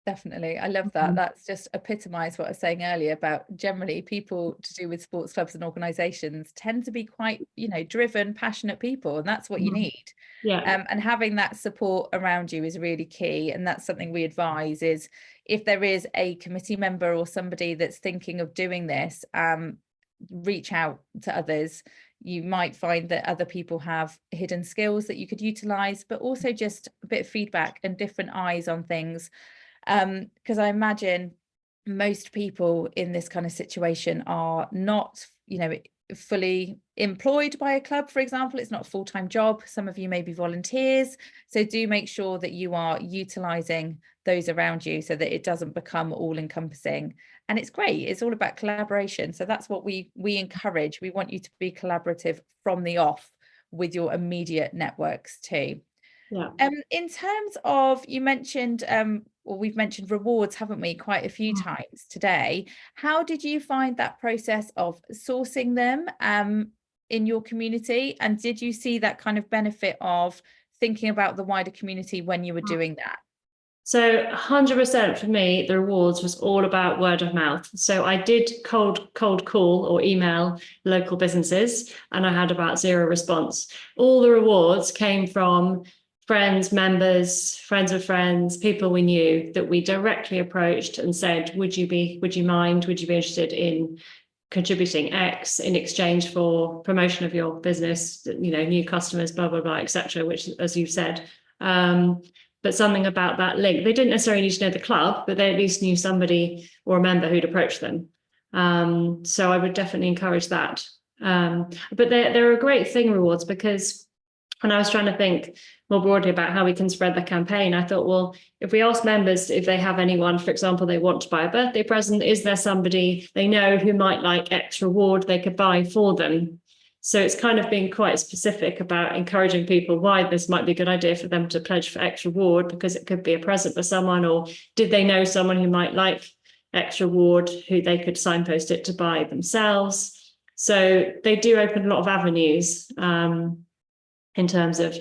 Definitely. I love that. That's just epitomised what I was saying earlier about generally people to do with sports clubs and organisations tend to be quite, driven, passionate people, and that's what you need. Yeah. And having that support around you is really key. And that's something we advise is if there is a committee member or somebody that's thinking of doing this, reach out to others. You might find that other people have hidden skills that you could utilise, but also just a bit of feedback and different eyes on things. Because I imagine most people in this kind of situation are not, fully employed by a club, for example. It's not a full-time job. Some of you may be volunteers. So do make sure that you are utilising those around you so that it doesn't become all-encompassing. And it's great. It's all about collaboration. So that's what we encourage. We want you to be collaborative from the off with your immediate networks too. Yeah. In terms of, you mentioned, we've mentioned rewards, haven't we, quite a few times today. How did you find that process of sourcing them in your community? And did you see that kind of benefit of thinking about the wider community when you were doing that? So 100% for me, the rewards was all about word of mouth. So I did cold call or email local businesses, and I had about 0 response. All the rewards came from friends, members, friends of friends, people we knew that we directly approached and said, would you be interested in contributing X in exchange for promotion of your business, new customers, blah, blah, blah, etc., which, as you've said. but something about that link. They didn't necessarily need to know the club, but they at least knew somebody or a member who'd approach them. So I would definitely encourage that. But they're a great thing, rewards, because when I was trying to think more broadly about how we can spread the campaign, I thought, well, if we ask members if they have anyone, for example, they want to buy a birthday present, is there somebody they know who might like X reward they could buy for them? So it's kind of being quite specific about encouraging people why this might be a good idea for them to pledge for X reward, because it could be a present for someone, or did they know someone who might like X reward who they could signpost it to buy themselves. So they do open a lot of avenues in terms of,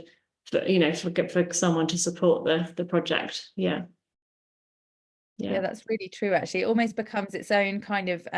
you know, for someone to support the project. Yeah, that's really true. Actually, it almost becomes its own kind of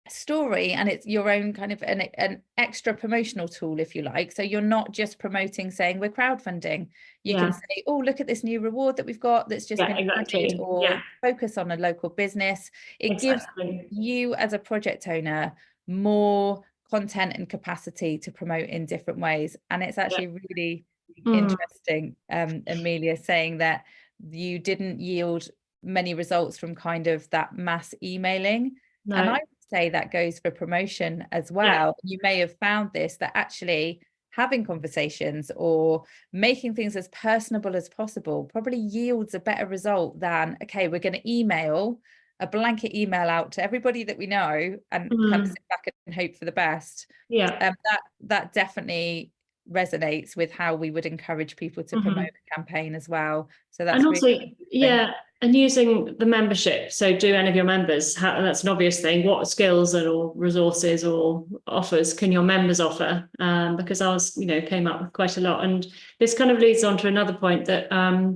story, and it's your own kind of an extra promotional tool, if you like. So you're not just promoting saying we're crowdfunding. You can say, oh, look at this new reward that we've got that's just been added, or focus on a local business. It gives you as a project owner more content and capacity to promote in different ways. And it's actually really interesting, Amelia, saying that you didn't yield many results from kind of that mass emailing. And I would say that goes for promotion as well. You may have found this, that actually having conversations or making things as personable as possible probably yields a better result than, okay, we're going to email a blanket email out to everybody that we know and kind of sit back and hope for the best. That definitely resonates with how we would encourage people to promote the campaign as well. So that's, and also really and using the membership. So do any of your members, that's an obvious thing, what skills or resources or offers can your members offer? Because ours, you know, came up with quite a lot. And this kind of leads on to another point that I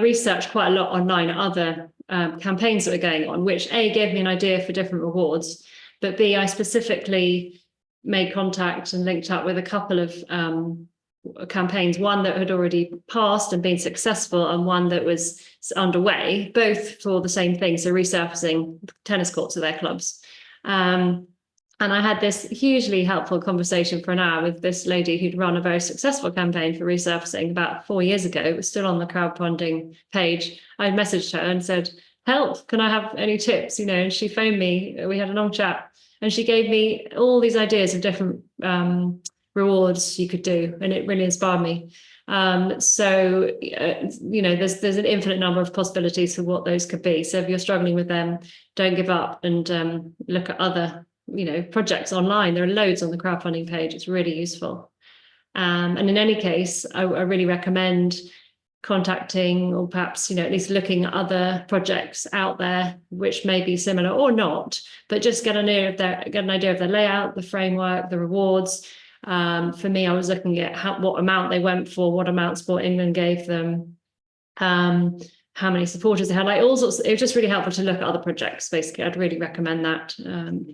researched quite a lot online at other campaigns that were going on, which A, gave me an idea for different rewards, but B, I specifically made contact and linked up with a couple of campaigns, one that had already passed and been successful, and one that was underway, both for the same thing, so resurfacing tennis courts of their clubs. And I had this hugely helpful conversation for an hour with this lady who'd run a very successful campaign for resurfacing about 4 years ago. It was still on the crowdfunding page. I messaged her and said, help, can I have any tips? You know, and she phoned me, we had a long chat, and she gave me all these ideas of different rewards you could do, and it really inspired me. So you know, there's an infinite number of possibilities for what those could be. So if you're struggling with them, don't give up, and look at other, you know, projects online. There are loads on the crowdfunding page. It's really useful. And in any case, I really recommend contacting, or perhaps, you know, at least looking at other projects out there which may be similar or not, but just get an idea of their layout, the framework, the rewards. For me, I was looking at what amount they went for, what amount Sport England gave them, how many supporters they had, like all sorts. It was just really helpful to look at other projects. Basically, I'd really recommend that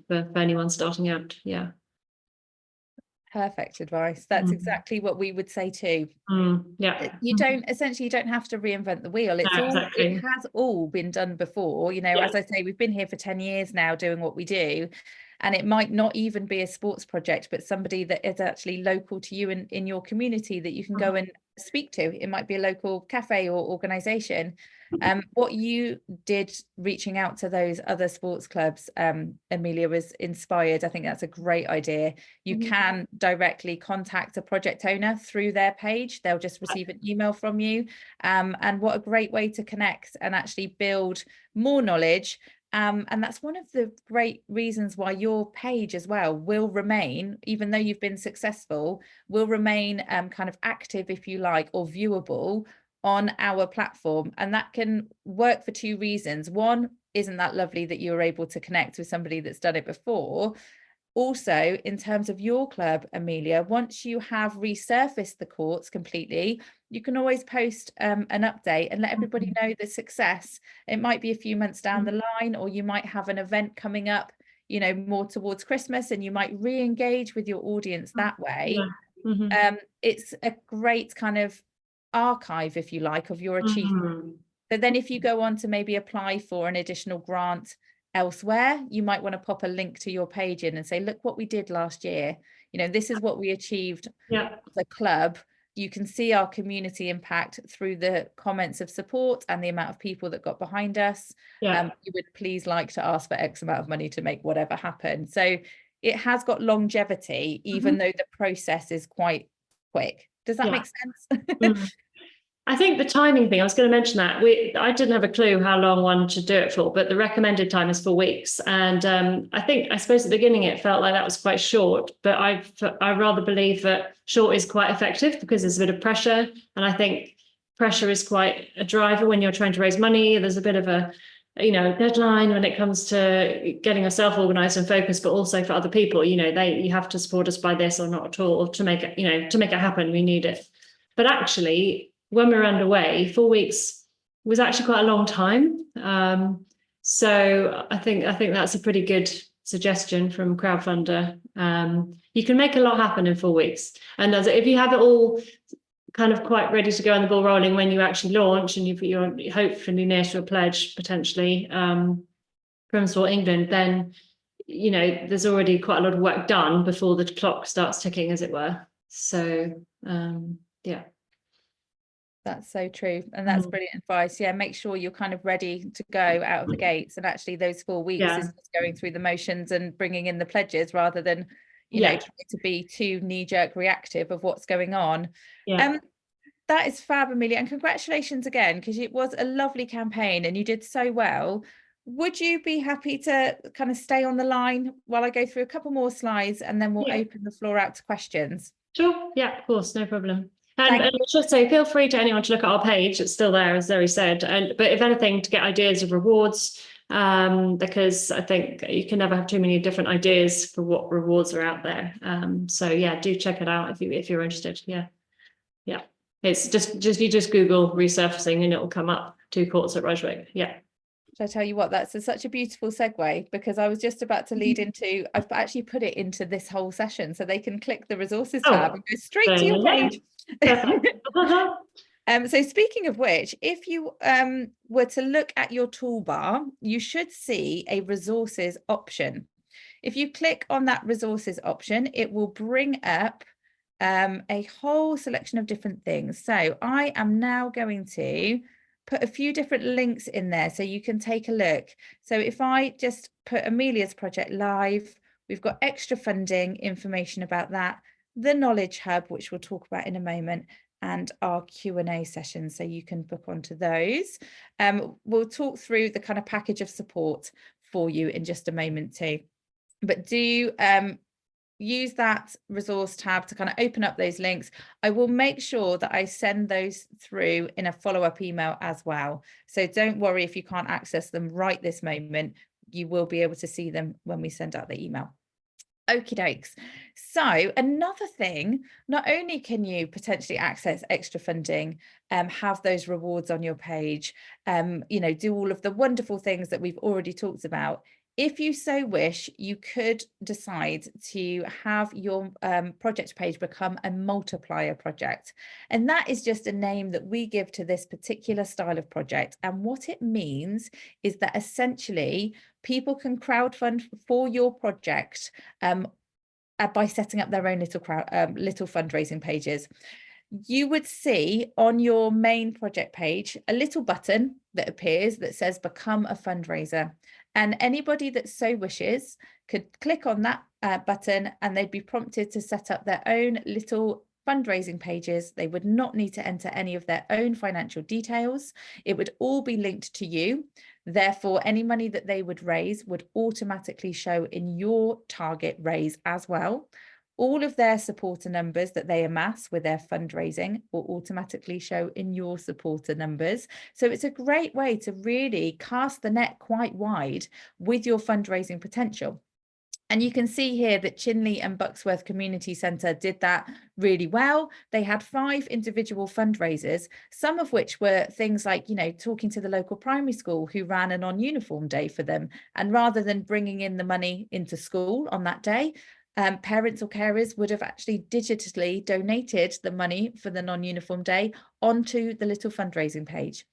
for anyone starting out. Yeah. Perfect advice. That's exactly what we would say too. You don't have to reinvent the wheel. It has all been done before. You know, as I say, we've been here for 10 years now doing what we do. And it might not even be a sports project, but somebody that is actually local to you in your community that you can go and speak to. It might be a local cafe or organisation. What you did reaching out to those other sports clubs, Amelia, was inspired. I think that's a great idea. You can directly contact a project owner through their page. They'll just receive an email from you. And what a great way to connect and actually build more knowledge. And that's one of the great reasons why your page as well will remain, even though you've been successful, will remain kind of active, if you like, or viewable on our platform. And that can work for two reasons. One, isn't that lovely that you were able to connect with somebody that's done it before? Also, in terms of your club, Amelia, once you have resurfaced the courts completely, you can always post an update and let everybody know the success. It might be a few months down the line, or you might have an event coming up, you know, more towards Christmas, and you might re-engage with your audience that way. It's a great kind of archive, if you like, of your achievement. So then if you go on to maybe apply for an additional grant elsewhere, you might want to pop a link to your page in and say, look what we did last year. You know, this is what we achieved as a club. You can see our community impact through the comments of support and the amount of people that got behind us. Yeah. You would please like to ask for X amount of money to make whatever happen. So it has got longevity, even though the process is quite quick. Does that make sense? I think the timing thing, I was going to mention that I didn't have a clue how long one should do it for, but the recommended time is 4 weeks. And I suppose at the beginning it felt like that was quite short, but I rather believe that short is quite effective because there's a bit of pressure. And I think pressure is quite a driver when you're trying to raise money. There's a bit of a, deadline when it comes to getting yourself organized and focused, but also for other people, you have to support us by this or not at all to make it, to make it happen. We need it. But actually, when we were underway, 4 weeks was actually quite a long time. So I think that's a pretty good suggestion from Crowdfunder. You can make a lot happen in 4 weeks. And if you have it all kind of quite ready to go and the ball rolling when you actually launch and you're hopefully near to a pledge potentially from Sport England, then, there's already quite a lot of work done before the clock starts ticking, as it were. So, yeah. That's so true. And that's brilliant advice. Yeah, make sure you're kind of ready to go out of the gates. And actually those 4 weeks is just going through the motions and bringing in the pledges rather than, trying to be too knee-jerk reactive of what's going on. That is fab, Amelia. And congratulations again, because it was a lovely campaign and you did so well. Would you be happy to kind of stay on the line while I go through a couple more slides and then we'll open the floor out to questions? Sure. Yeah, of course. No problem. And I should say, feel free to anyone to look at our page. It's still there, as Zoe said. But if anything, to get ideas of rewards, because I think you can never have too many different ideas for what rewards are out there. So yeah, do check it out if you're interested. Yeah. It's just you Google resurfacing and it will come up 2 courts at Rudgwick. Yeah. Should I tell you what, that's such a beautiful segue, because I was just about to lead into, I've actually put it into this whole session so they can click the resources tab and go straight to your page. So speaking of which, if you were to look at your toolbar, you should see a resources option. If you click on that resources option, it will bring up a whole selection of different things. So I am now going to put a few different links in there so you can take a look. So if I just put Amelia's project live, we've got extra funding information about that, the Knowledge Hub, which we'll talk about in a moment, and our Q&A session, so you can book onto those. We'll talk through the kind of package of support for you in just a moment too. But do use that resource tab to kind of open up those links. I will make sure that I send those through in a follow-up email as well. So don't worry if you can't access them right this moment, you will be able to see them when we send out the email. Okie dokes. So another thing, not only can you potentially access extra funding, have those rewards on your page, do all of the wonderful things that we've already talked about. If you so wish, you could decide to have your project page become a multiplier project. And that is just a name that we give to this particular style of project. And what it means is that essentially people can crowdfund for your project by setting up their own little fundraising pages. You would see on your main project page a little button that appears that says become a fundraiser. And anybody that so wishes could click on that button and they'd be prompted to set up their own little fundraising pages. They would not need to enter any of their own financial details. It would all be linked to you. Therefore, any money that they would raise would automatically show in your target raise as well. All of their supporter numbers that they amass with their fundraising will automatically show in your supporter numbers. So it's a great way to really cast the net quite wide with your fundraising potential. And you can see here that Chinley and Bucksworth Community Centre did that really well. They had 5 individual fundraisers, some of which were things like, talking to the local primary school who ran a non-uniform day for them. And rather than bringing in the money into school on that day, parents or carers would have actually digitally donated the money for the non-uniform day onto the little fundraising page.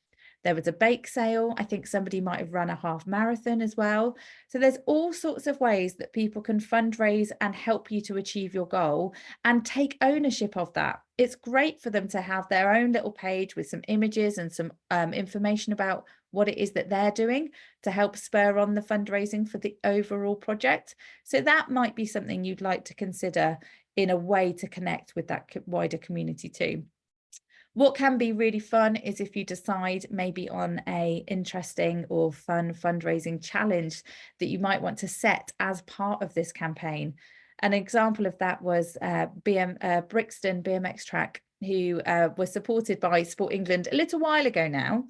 There was a bake sale. I think somebody might have run a half marathon as well. So there's all sorts of ways that people can fundraise and help you to achieve your goal and take ownership of that. It's great for them to have their own little page with some images and some information about what it is that they're doing to help spur on the fundraising for the overall project. So that might be something you'd like to consider in a way to connect with that wider community too. What can be really fun is if you decide maybe on a interesting or fun fundraising challenge that you might want to set as part of this campaign. An example of that was Brixton BMX track, who was supported by Sport England a little while ago now.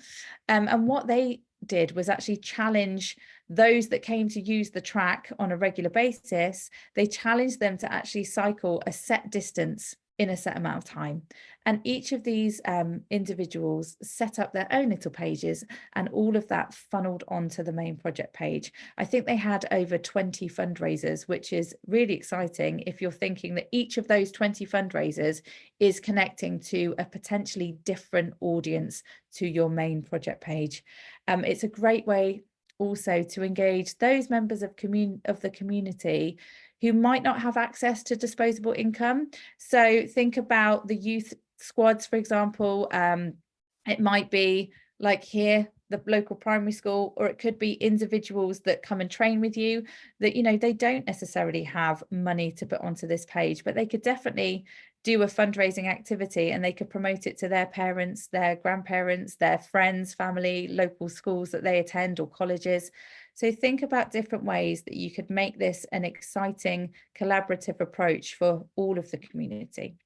And what they did was actually challenge those that came to use the track on a regular basis. They challenged them to actually cycle a set distance in a set amount of time. And each of these individuals set up their own little pages, and all of that funneled onto the main project page. I think they had over 20 fundraisers, which is really exciting if you're thinking that each of those 20 fundraisers is connecting to a potentially different audience to your main project page. It's a great way also to engage those members of the community who might not have access to disposable income. So think about the youth squads, for example. It might be like here, the local primary school, or it could be individuals that come and train with you that, you know, they don't necessarily have money to put onto this page, but they could definitely do a fundraising activity and they could promote it to their parents, their grandparents, their friends, family, local schools that they attend, or colleges. So think about different ways that you could make this an exciting collaborative approach for all of the community.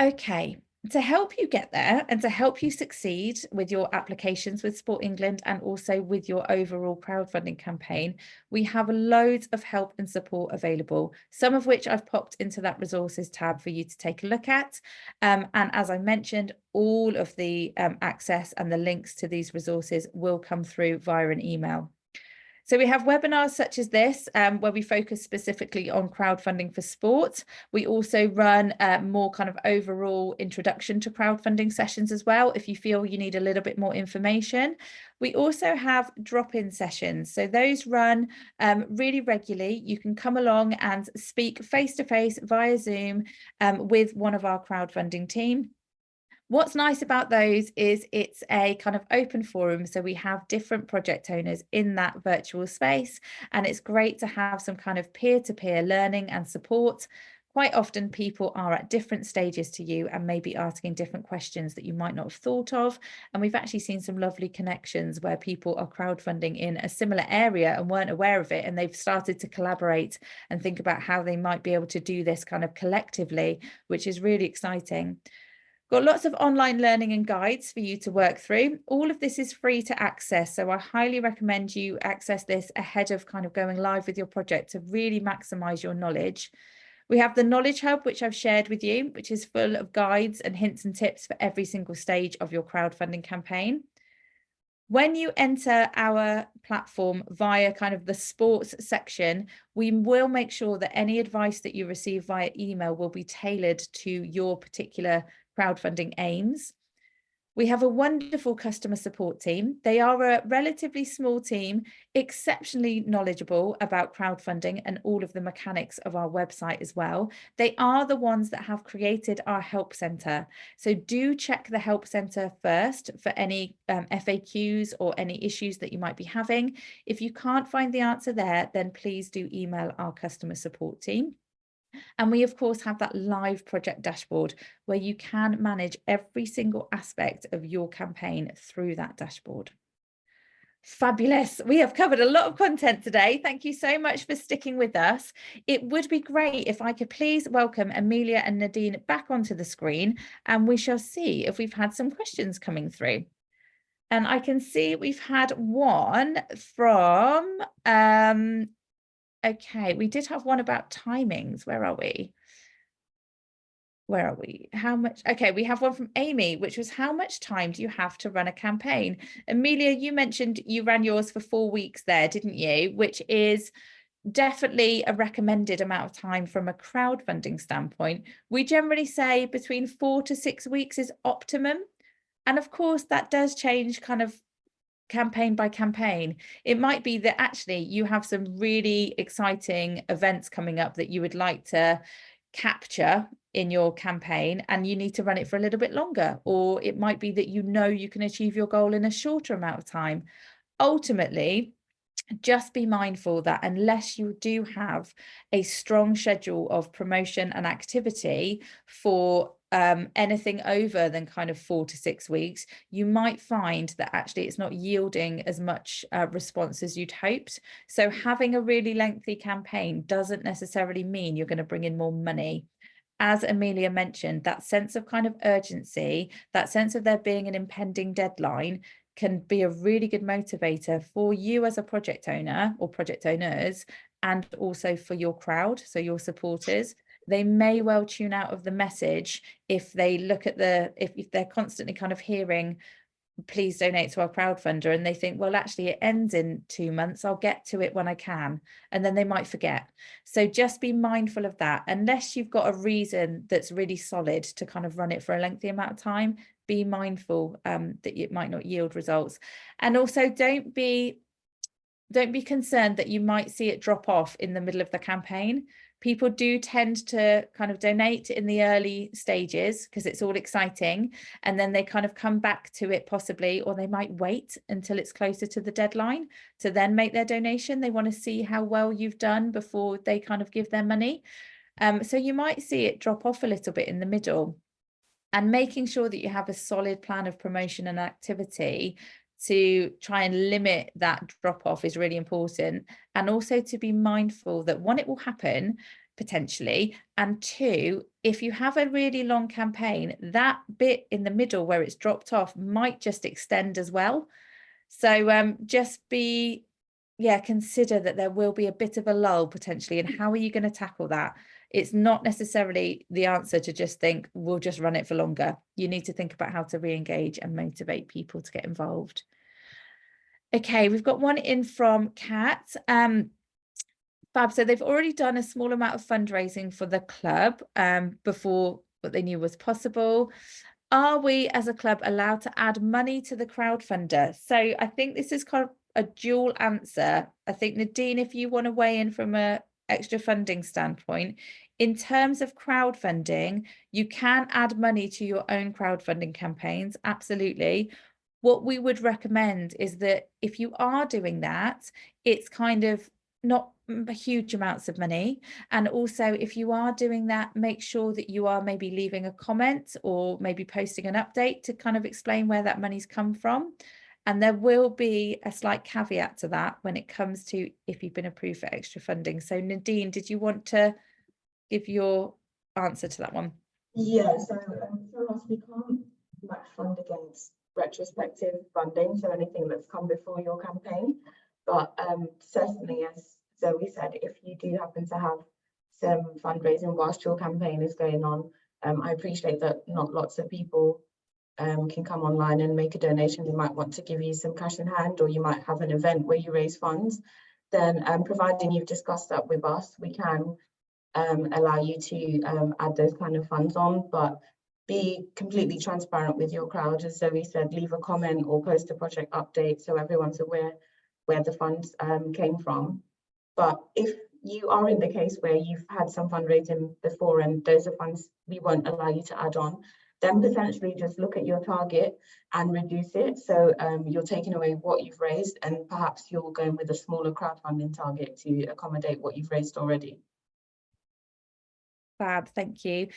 Okay, to help you get there and to help you succeed with your applications with Sport England and also with your overall crowdfunding campaign, we have loads of help and support available, some of which I've popped into that resources tab for you to take a look at. And as I mentioned, all of the access and the links to these resources will come through via an email. So we have webinars such as this, where we focus specifically on crowdfunding for sport. We also run more kind of overall introduction to crowdfunding sessions as well, if you feel you need a little bit more information. We also have drop-in sessions. So those run really regularly. You can come along and speak face-to-face via Zoom with one of our crowdfunding team. What's nice about those is it's a kind of open forum. So we have different project owners in that virtual space, and it's great to have some kind of peer-to-peer learning and support. Quite often people are at different stages to you and maybe asking different questions that you might not have thought of. And we've actually seen some lovely connections where people are crowdfunding in a similar area and weren't aware of it. And they've started to collaborate and think about how they might be able to do this kind of collectively, which is really exciting. Got lots of online learning and guides for you to work through. All of this is free to access, so I highly recommend you access this ahead of kind of going live with your project to really maximize your knowledge. We have the Knowledge Hub, which I've shared with you, which is full of guides and hints and tips for every single stage of your crowdfunding campaign. When you enter our platform via kind of the sports section, we will make sure that any advice that you receive via email will be tailored to your particular crowdfunding aims. We have a wonderful customer support team. They are a relatively small team, exceptionally knowledgeable about crowdfunding and all of the mechanics of our website as well. They are the ones that have created our help center. So do check the help center first for any FAQs or any issues that you might be having. If you can't find the answer there, then please do email our customer support team. And we, of course, have that live project dashboard where you can manage every single aspect of your campaign through that dashboard. Fabulous. We have covered a lot of content today. Thank you so much for sticking with us. It would be great if I could please welcome Amelia and Nadine back onto the screen, and we shall see if we've had some questions coming through. And I can see we've had one from... Okay, we did have one about timings. Where are we? How much? Okay, we have one from Amy, which was, how much time do you have to run a campaign? Amelia, you mentioned you ran yours for 4 weeks there, didn't you? Which is definitely a recommended amount of time from a crowdfunding standpoint. We generally say between 4 to 6 weeks is optimum. And of course, that does change kind of campaign by campaign. It might be that actually you have some really exciting events coming up that you would like to capture in your campaign, and you need to run it for a little bit longer. Or it might be that you know you can achieve your goal in a shorter amount of time. Ultimately, just be mindful that unless you do have a strong schedule of promotion and activity for anything over than kind of 4 to 6 weeks, you might find that actually it's not yielding as much response as you'd hoped. So having a really lengthy campaign doesn't necessarily mean you're going to bring in more money. As Amelia mentioned, that sense of kind of urgency, that sense of there being an impending deadline can be a really good motivator for you as a project owner or project owners, and also for your crowd, so your supporters. They may well tune out of the message if they look at if they're constantly kind of hearing, please donate to our crowdfunder, and they think, well, actually it ends in 2 months, I'll get to it when I can, and then they might forget. So just be mindful of that. Unless you've got a reason that's really solid to kind of run it for a lengthy amount of time, be mindful that it might not yield results. And also don't be concerned that you might see it drop off in the middle of the campaign. People do tend to kind of donate in the early stages because it's all exciting, and then they kind of come back to it possibly, or they might wait until it's closer to the deadline to then make their donation. They want to see how well you've done before they kind of give their money. So you might see it drop off a little bit in the middle, and making sure that you have a solid plan of promotion and activity to try and limit that drop off is really important. And also to be mindful that, one, it will happen potentially, and two, if you have a really long campaign, that bit in the middle where it's dropped off might just extend as well. So just consider that there will be a bit of a lull potentially, and how are you going to tackle that? It's not necessarily the answer to just think we'll just run it for longer. You need to think about how to re-engage and motivate people to get involved. Okay, we've got one in from Kat. Fab, so they've already done a small amount of fundraising for the club before what they knew was possible. Are we as a club allowed to add money to the crowdfunder? So I think this is kind of a dual answer. I think, Nadine, if you want to weigh in from a extra funding standpoint, in terms of crowdfunding, you can add money to your own crowdfunding campaigns, absolutely. What we would recommend is that if you are doing that, it's kind of not huge amounts of money. And also, if you are doing that, make sure that you are maybe leaving a comment or maybe posting an update to kind of explain where that money's come from. And there will be a slight caveat to that when it comes to if you've been approved for extra funding. So Nadine, did you want to give your answer to that one? Yeah, so for us, we can't match fund against retrospective funding, so anything that's come before your campaign. But certainly, as Zoe said, if you do happen to have some fundraising whilst your campaign is going on, I appreciate that not lots of people can come online and make a donation. They might want to give you some cash in hand, or you might have an event where you raise funds. Then providing you've discussed that with us, we can allow you to add those kind of funds on, but be completely transparent with your crowd. As Zoe said, leave a comment or post a project update so everyone's aware where the funds came from. But if you are in the case where you've had some fundraising before and those are funds we won't allow you to add on, then potentially just look at your target and reduce it. So you're taking away what you've raised, and perhaps you're going with a smaller crowdfunding target to accommodate what you've raised already. Fab, thank you.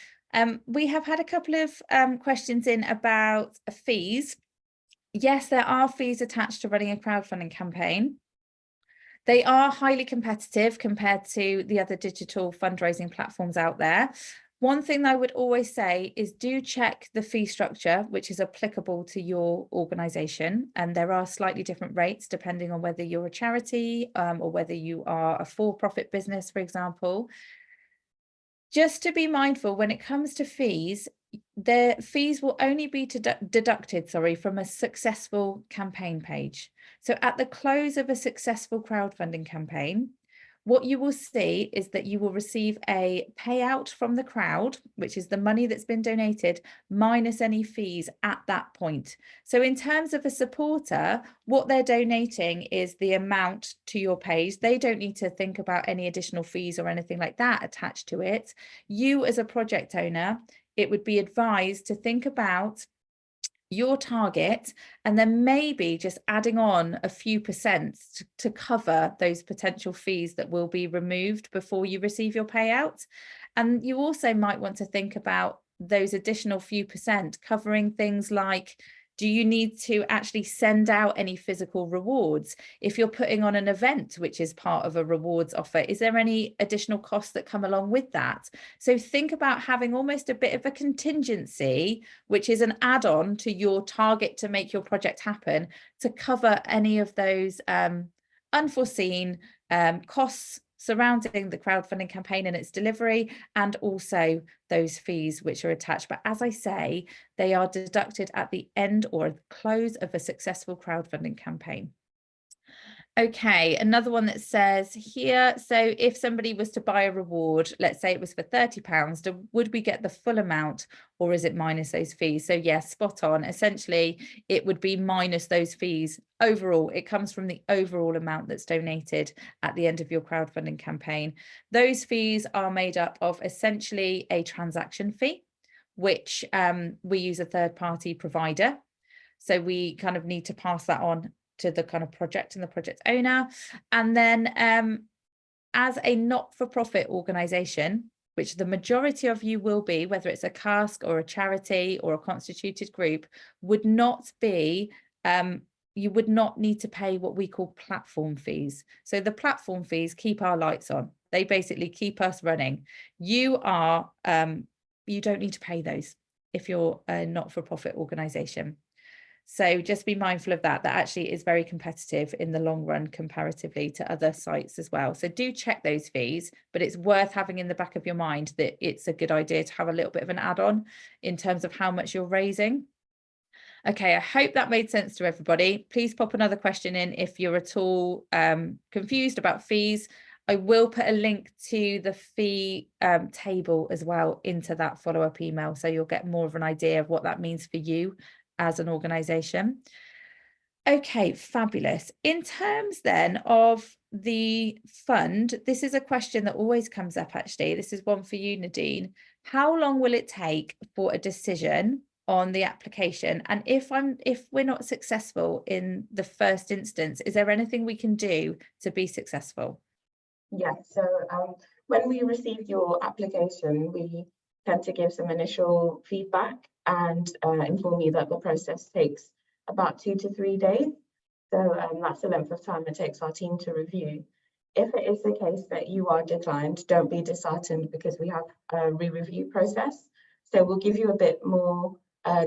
We have had a couple of questions in about fees. Yes, there are fees attached to running a crowdfunding campaign. They are highly competitive compared to the other digital fundraising platforms out there. One thing I would always say is do check the fee structure, which is applicable to your organisation. And there are slightly different rates depending on whether you're a charity or whether you are a for-profit business, for example. Just to be mindful when it comes to fees, the fees will only be deducted from a successful campaign page. So at the close of a successful crowdfunding campaign, what you will see is that you will receive a payout from the crowd, which is the money that's been donated minus any fees at that point. So in terms of a supporter, what they're donating is the amount to your page. They don't need to think about any additional fees or anything like that attached to it. You as a project owner, it would be advised to think about your target and then maybe just adding on a few percent to cover those potential fees that will be removed before you receive your payout. And you also might want to think about those additional few percent covering things like, do you need to actually send out any physical rewards? If you're putting on an event, which is part of a rewards offer, is there any additional costs that come along with that? So think about having almost a bit of a contingency, which is an add-on to your target to make your project happen, to cover any of those unforeseen costs surrounding the crowdfunding campaign and its delivery, and also those fees which are attached. But as I say, they are deducted at the end or close of a successful crowdfunding campaign. Okay, another one that says here, so if somebody was to buy a reward, let's say it was for £30, would we get the full amount, or is it minus those fees? So yes, spot on. Essentially, it would be minus those fees overall. It comes from the overall amount that's donated at the end of your crowdfunding campaign. Those fees are made up of essentially a transaction fee, which we use a third-party provider. So we kind of need to pass that on to the kind of project and the project owner. And then as a not-for-profit organization, which the majority of you will be, whether it's a cask or a charity or a constituted group, would not be, you would not need to pay what we call platform fees. So the platform fees keep our lights on. They basically keep us running. You are, you don't need to pay those if you're a not-for-profit organization. So just be mindful of that. That actually is very competitive in the long run comparatively to other sites as well. So do check those fees, but it's worth having in the back of your mind that it's a good idea to have a little bit of an add-on in terms of how much you're raising. Okay, I hope that made sense to everybody. Please pop another question in if you're at all confused about fees. I will put a link to the fee table as well into that follow-up email, so you'll get more of an idea of what that means for you as an organization. Okay, fabulous. In terms then of the fund, this is a question that always comes up actually. This is one for you, Nadine. How long will it take for a decision on the application? And if we're not successful in the first instance, is there anything we can do to be successful? Yeah, so when we receive your application, we tend to give some initial feedback and inform you that the process takes about 2 to 3 days. So that's the length of time it takes our team to review. If it is the case that you are declined, don't be disheartened, because we have a re-review process. So we'll give you a bit more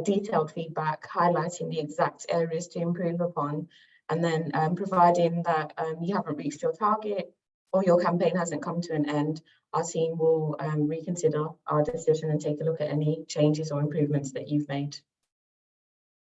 detailed feedback, highlighting the exact areas to improve upon. And then providing that you haven't reached your target or your campaign hasn't come to an end, our team will reconsider our decision and take a look at any changes or improvements that you've made.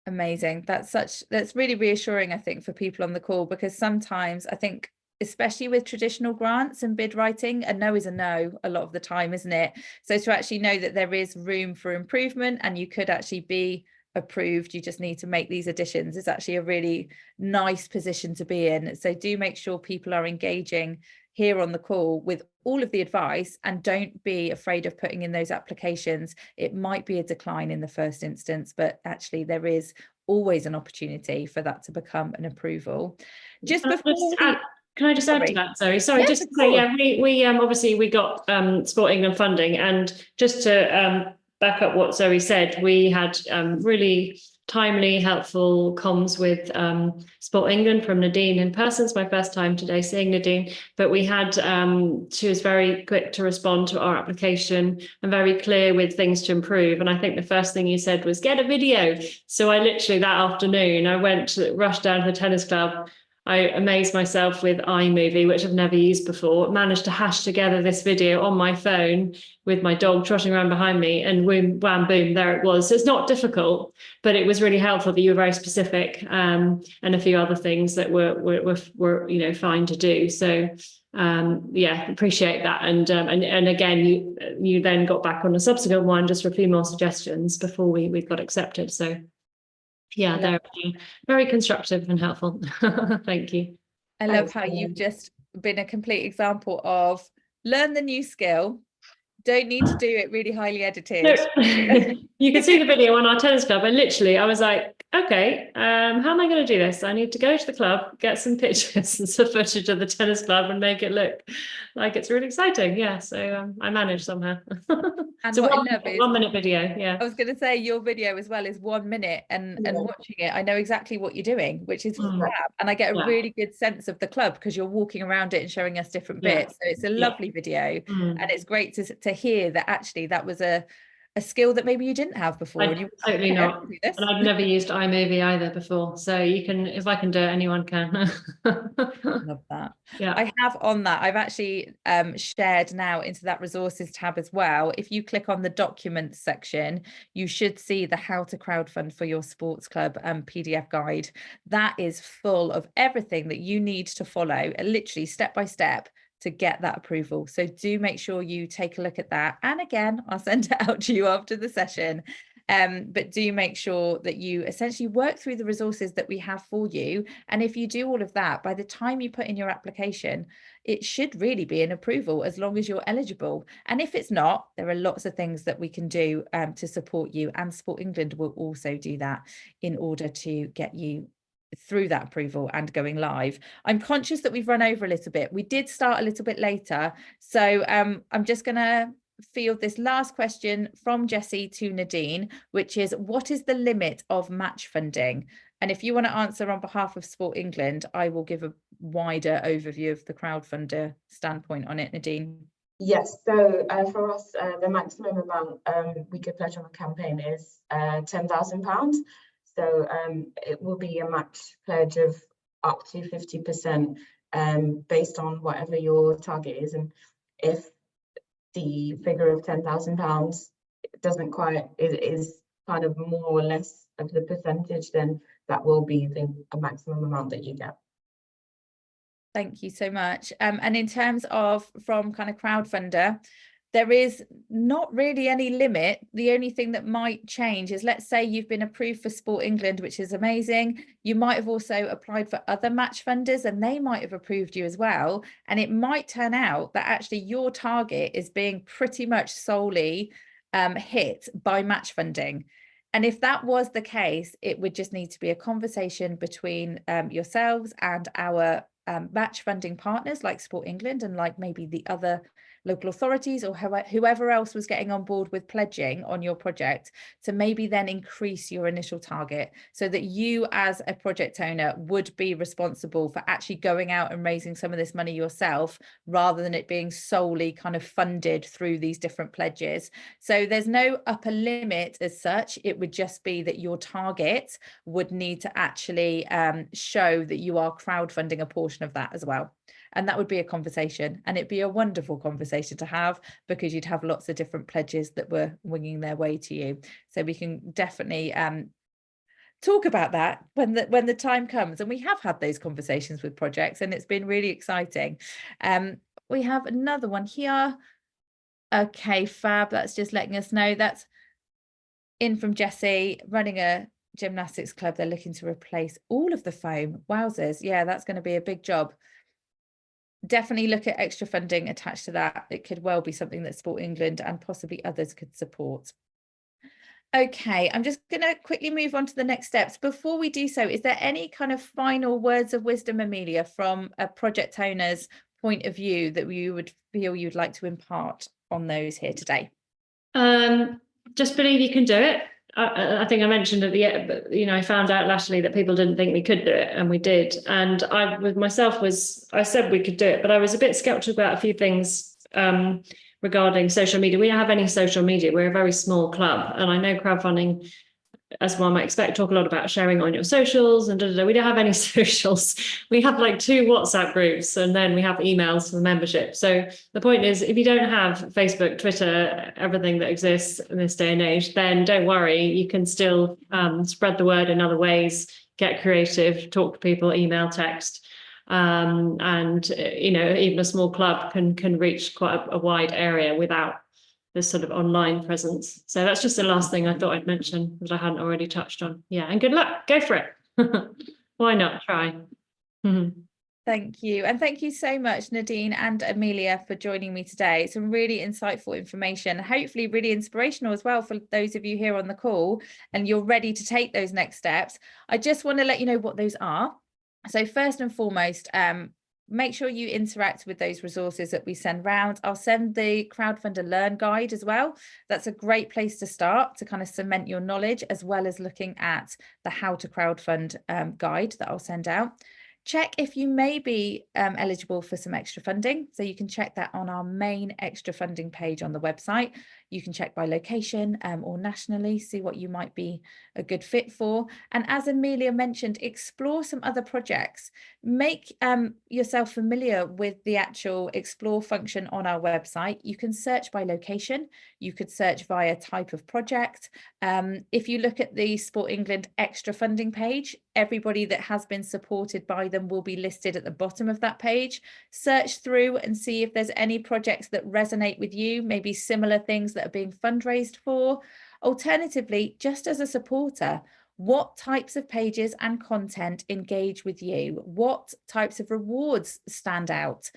Amazing. That's really reassuring, I think, for people on the call, because sometimes I think, especially with traditional grants and bid writing, a no is a no a lot of the time, isn't it? So to actually know that there is room for improvement and you could actually be approved, you just need to make these additions, is actually a really nice position to be in. So do make sure people are engaging here on the call with all of the advice, and don't be afraid of putting in those applications. It might be a decline in the first instance, but actually there is always an opportunity for that to become an approval. Just before can I just add to that? Sorry, yes, just to say, yeah, we obviously we got Sport England funding, and just to back up what Zoe said, we had really timely, helpful comms with Sport England from Nadine in person. It's my first time today seeing Nadine, but we had, she was very quick to respond to our application and very clear with things to improve. And I think the first thing you said was get a video. So I literally that afternoon, I rushed down to the tennis club. I amazed myself with iMovie, which I've never used before, managed to hash together this video on my phone with my dog trotting around behind me, and boom, wham, boom, there it was. So it's not difficult, but it was really helpful that you were very specific, and a few other things that were you know, fine to do. So yeah, appreciate that. And again, you then got back on a subsequent one just for a few more suggestions before we got accepted. So yeah, they're very constructive and helpful. Thank you. I love how you've just been a complete example of learn the new skill. Don't need to do it really highly edited. No, you can see the video on our tennis club, and literally I was like, okay, how am I going to do this? I need to go to the club, get some pictures and some footage of the tennis club and make it look like it's really exciting. Yeah, so I managed somehow. And so what I love is 1 minute video. Yeah, I was going to say your video as well is 1 minute, and watching it, I know exactly what you're doing, which is fab. And I get a really good sense of the club because you're walking around it and showing us different bits. So it's a lovely video, and it's great to hear that actually that was a skill that maybe you didn't have before. And you totally not. And I've never used iMovie either before. So you can, if I can do it, anyone can. Love that. Yeah, I have on that. I've actually shared now into that resources tab as well. If you click on the documents section, you should see the how to crowdfund for your sports club PDF guide. That is full of everything that you need to follow, literally step by step, to get that approval. So do make sure you take a look at that. And again, I'll send it out to you after the session. But do make sure that you essentially work through the resources that we have for you. And if you do all of that, by the time you put in your application, it should really be an approval as long as you're eligible. And if it's not, there are lots of things that we can do to support you. And Sport England will also do that in order to get you through that approval and going live. I'm conscious that we've run over a little bit. We did start a little bit later. So I'm just going to field this last question from Jessie to Nadine, which is, what is the limit of match funding? And if you want to answer on behalf of Sport England, I will give a wider overview of the crowdfunder standpoint on it, Nadine. Yes, so for us, the maximum amount we could pledge on a campaign is £10,000. So it will be a match pledge of up to 50% based on whatever your target is. And if the figure of £10,000 doesn't quite, is kind of more or less of the percentage, then that will be the maximum amount that you get. Thank you so much. And in terms of from kind of crowdfunder, there is not really any limit. The only thing that might change is, let's say you've been approved for Sport England, which is amazing. You might have also applied for other match funders and they might have approved you as well. And it might turn out that actually your target is being pretty much solely hit by match funding. And if that was the case, it would just need to be a conversation between yourselves and our match funding partners like Sport England and like maybe the other local authorities or whoever else was getting on board with pledging on your project, to maybe then increase your initial target so that you as a project owner would be responsible for actually going out and raising some of this money yourself, rather than it being solely kind of funded through these different pledges. So there's no upper limit as such. It would just be that your target would need to actually show that you are crowdfunding a portion of that as well. And that would be a conversation, and it'd be a wonderful conversation to have, because you'd have lots of different pledges that were winging their way to you. So we can definitely talk about that when the time comes. And we have had those conversations with projects, and it's been really exciting. We have another one here. Okay, fab. That's just letting us know that's in from Jessie, running a gymnastics club. They're looking to replace all of the foam. Wowzers. Yeah, that's going to be a big job. Definitely look at extra funding attached to that. It could well be something that Sport England and possibly others could support. Okay, I'm just going to quickly move on to the next steps. Before we do so, is there any kind of final words of wisdom, Amelia, from a project owner's point of view that you would feel you'd like to impart on those here today? Just believe you can do it. I think I mentioned at the end, but I found out latterly that people didn't think we could do it, and we did. And I, with myself, I said we could do it, but I was a bit skeptical about a few things regarding social media. We don't have any social media. We're a very small club, and I know crowdfunding as one might expect, talk a lot about sharing on your socials and we don't have any socials. We have like 2 WhatsApp groups, and then we have emails for membership. So the point is, if you don't have Facebook, Twitter, everything that exists in this day and age, then don't worry, you can still spread the word in other ways, get creative, talk to people, email, text. And even a small club can reach quite a wide area without this sort of online presence. So that's just the last thing I thought I'd mention that I hadn't already touched on. Yeah, and good luck, go for it. Why not try? Thank you. And thank you so much, Nadine and Amelia, for joining me today. Some really insightful information, hopefully really inspirational as well for those of you here on the call and you're ready to take those next steps. I just want to let you know what those are. So first and foremost, make sure you interact with those resources that we send round. I'll send the Crowdfunder Learn guide as well. That's a great place to start to kind of cement your knowledge, as well as looking at the How to Crowdfund guide that I'll send out. Check if you may be eligible for some extra funding. So you can check that on our main extra funding page on the website. You can check by location or nationally, see what you might be a good fit for. And as Amelia mentioned, explore some other projects. Make yourself familiar with the actual explore function on our website. You can search by location. You could search via type of project. If you look at the Sport England extra funding page, everybody that has been supported by them will be listed at the bottom of that page. Search through and see if there's any projects that resonate with you, maybe similar things that are being fundraised for. Alternatively, just as a supporter, what types of pages and content engage with you? What types of rewards stand out?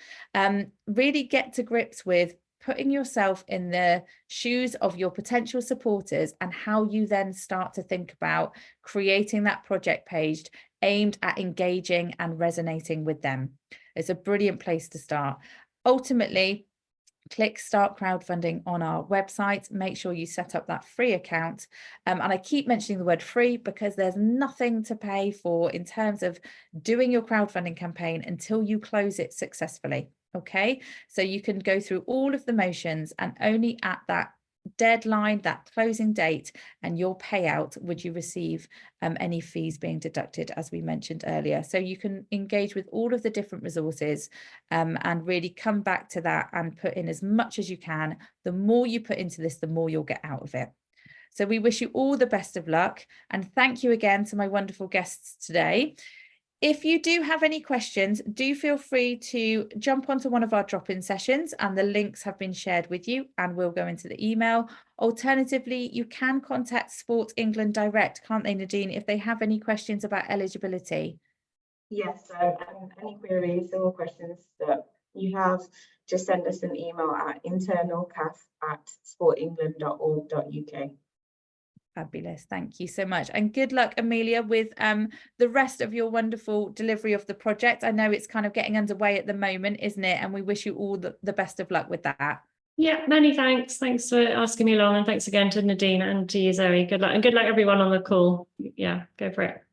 Really get to grips with putting yourself in the shoes of your potential supporters and how you then start to think about creating that project page aimed at engaging and resonating with them. It's a brilliant place to start. Ultimately, click Start Crowdfunding on our website. Make sure you set up that free account. And I keep mentioning the word free because there's nothing to pay for in terms of doing your crowdfunding campaign until you close it successfully. Okay, so you can go through all of the motions, and only at that deadline, that closing date, and your payout would you receive any fees being deducted, as we mentioned earlier. So you can engage with all of the different resources and really come back to that and put in as much as you can. The more you put into this, the more you'll get out of it. So we wish you all the best of luck, and thank you again to my wonderful guests today. If you do have any questions, do feel free to jump onto one of our drop-in sessions, and the links have been shared with you and will go into the email. Alternatively, you can contact Sport England direct, can't they, Nadine, if they have any questions about eligibility? Yes, so any queries or questions that you have, just send us an email at internalcaf@sportengland.org.uk. Fabulous. Thank you so much. And good luck, Amelia, with the rest of your wonderful delivery of the project. I know it's kind of getting underway at the moment, isn't it? And we wish you all the best of luck with that. Yeah, many thanks. Thanks for asking me along, and thanks again to Nadine and to you, Zoe. Good luck, and good luck everyone on the call. Yeah, go for it.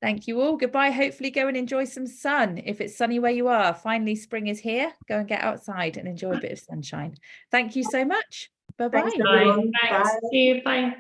Thank you all. Goodbye. Hopefully go and enjoy some sun. If it's sunny where you are, finally spring is here. Go and get outside and enjoy a bit of sunshine. Thank you so much. Bye-bye. Thanks, everyone. Bye. Thanks. Bye. See you. Bye.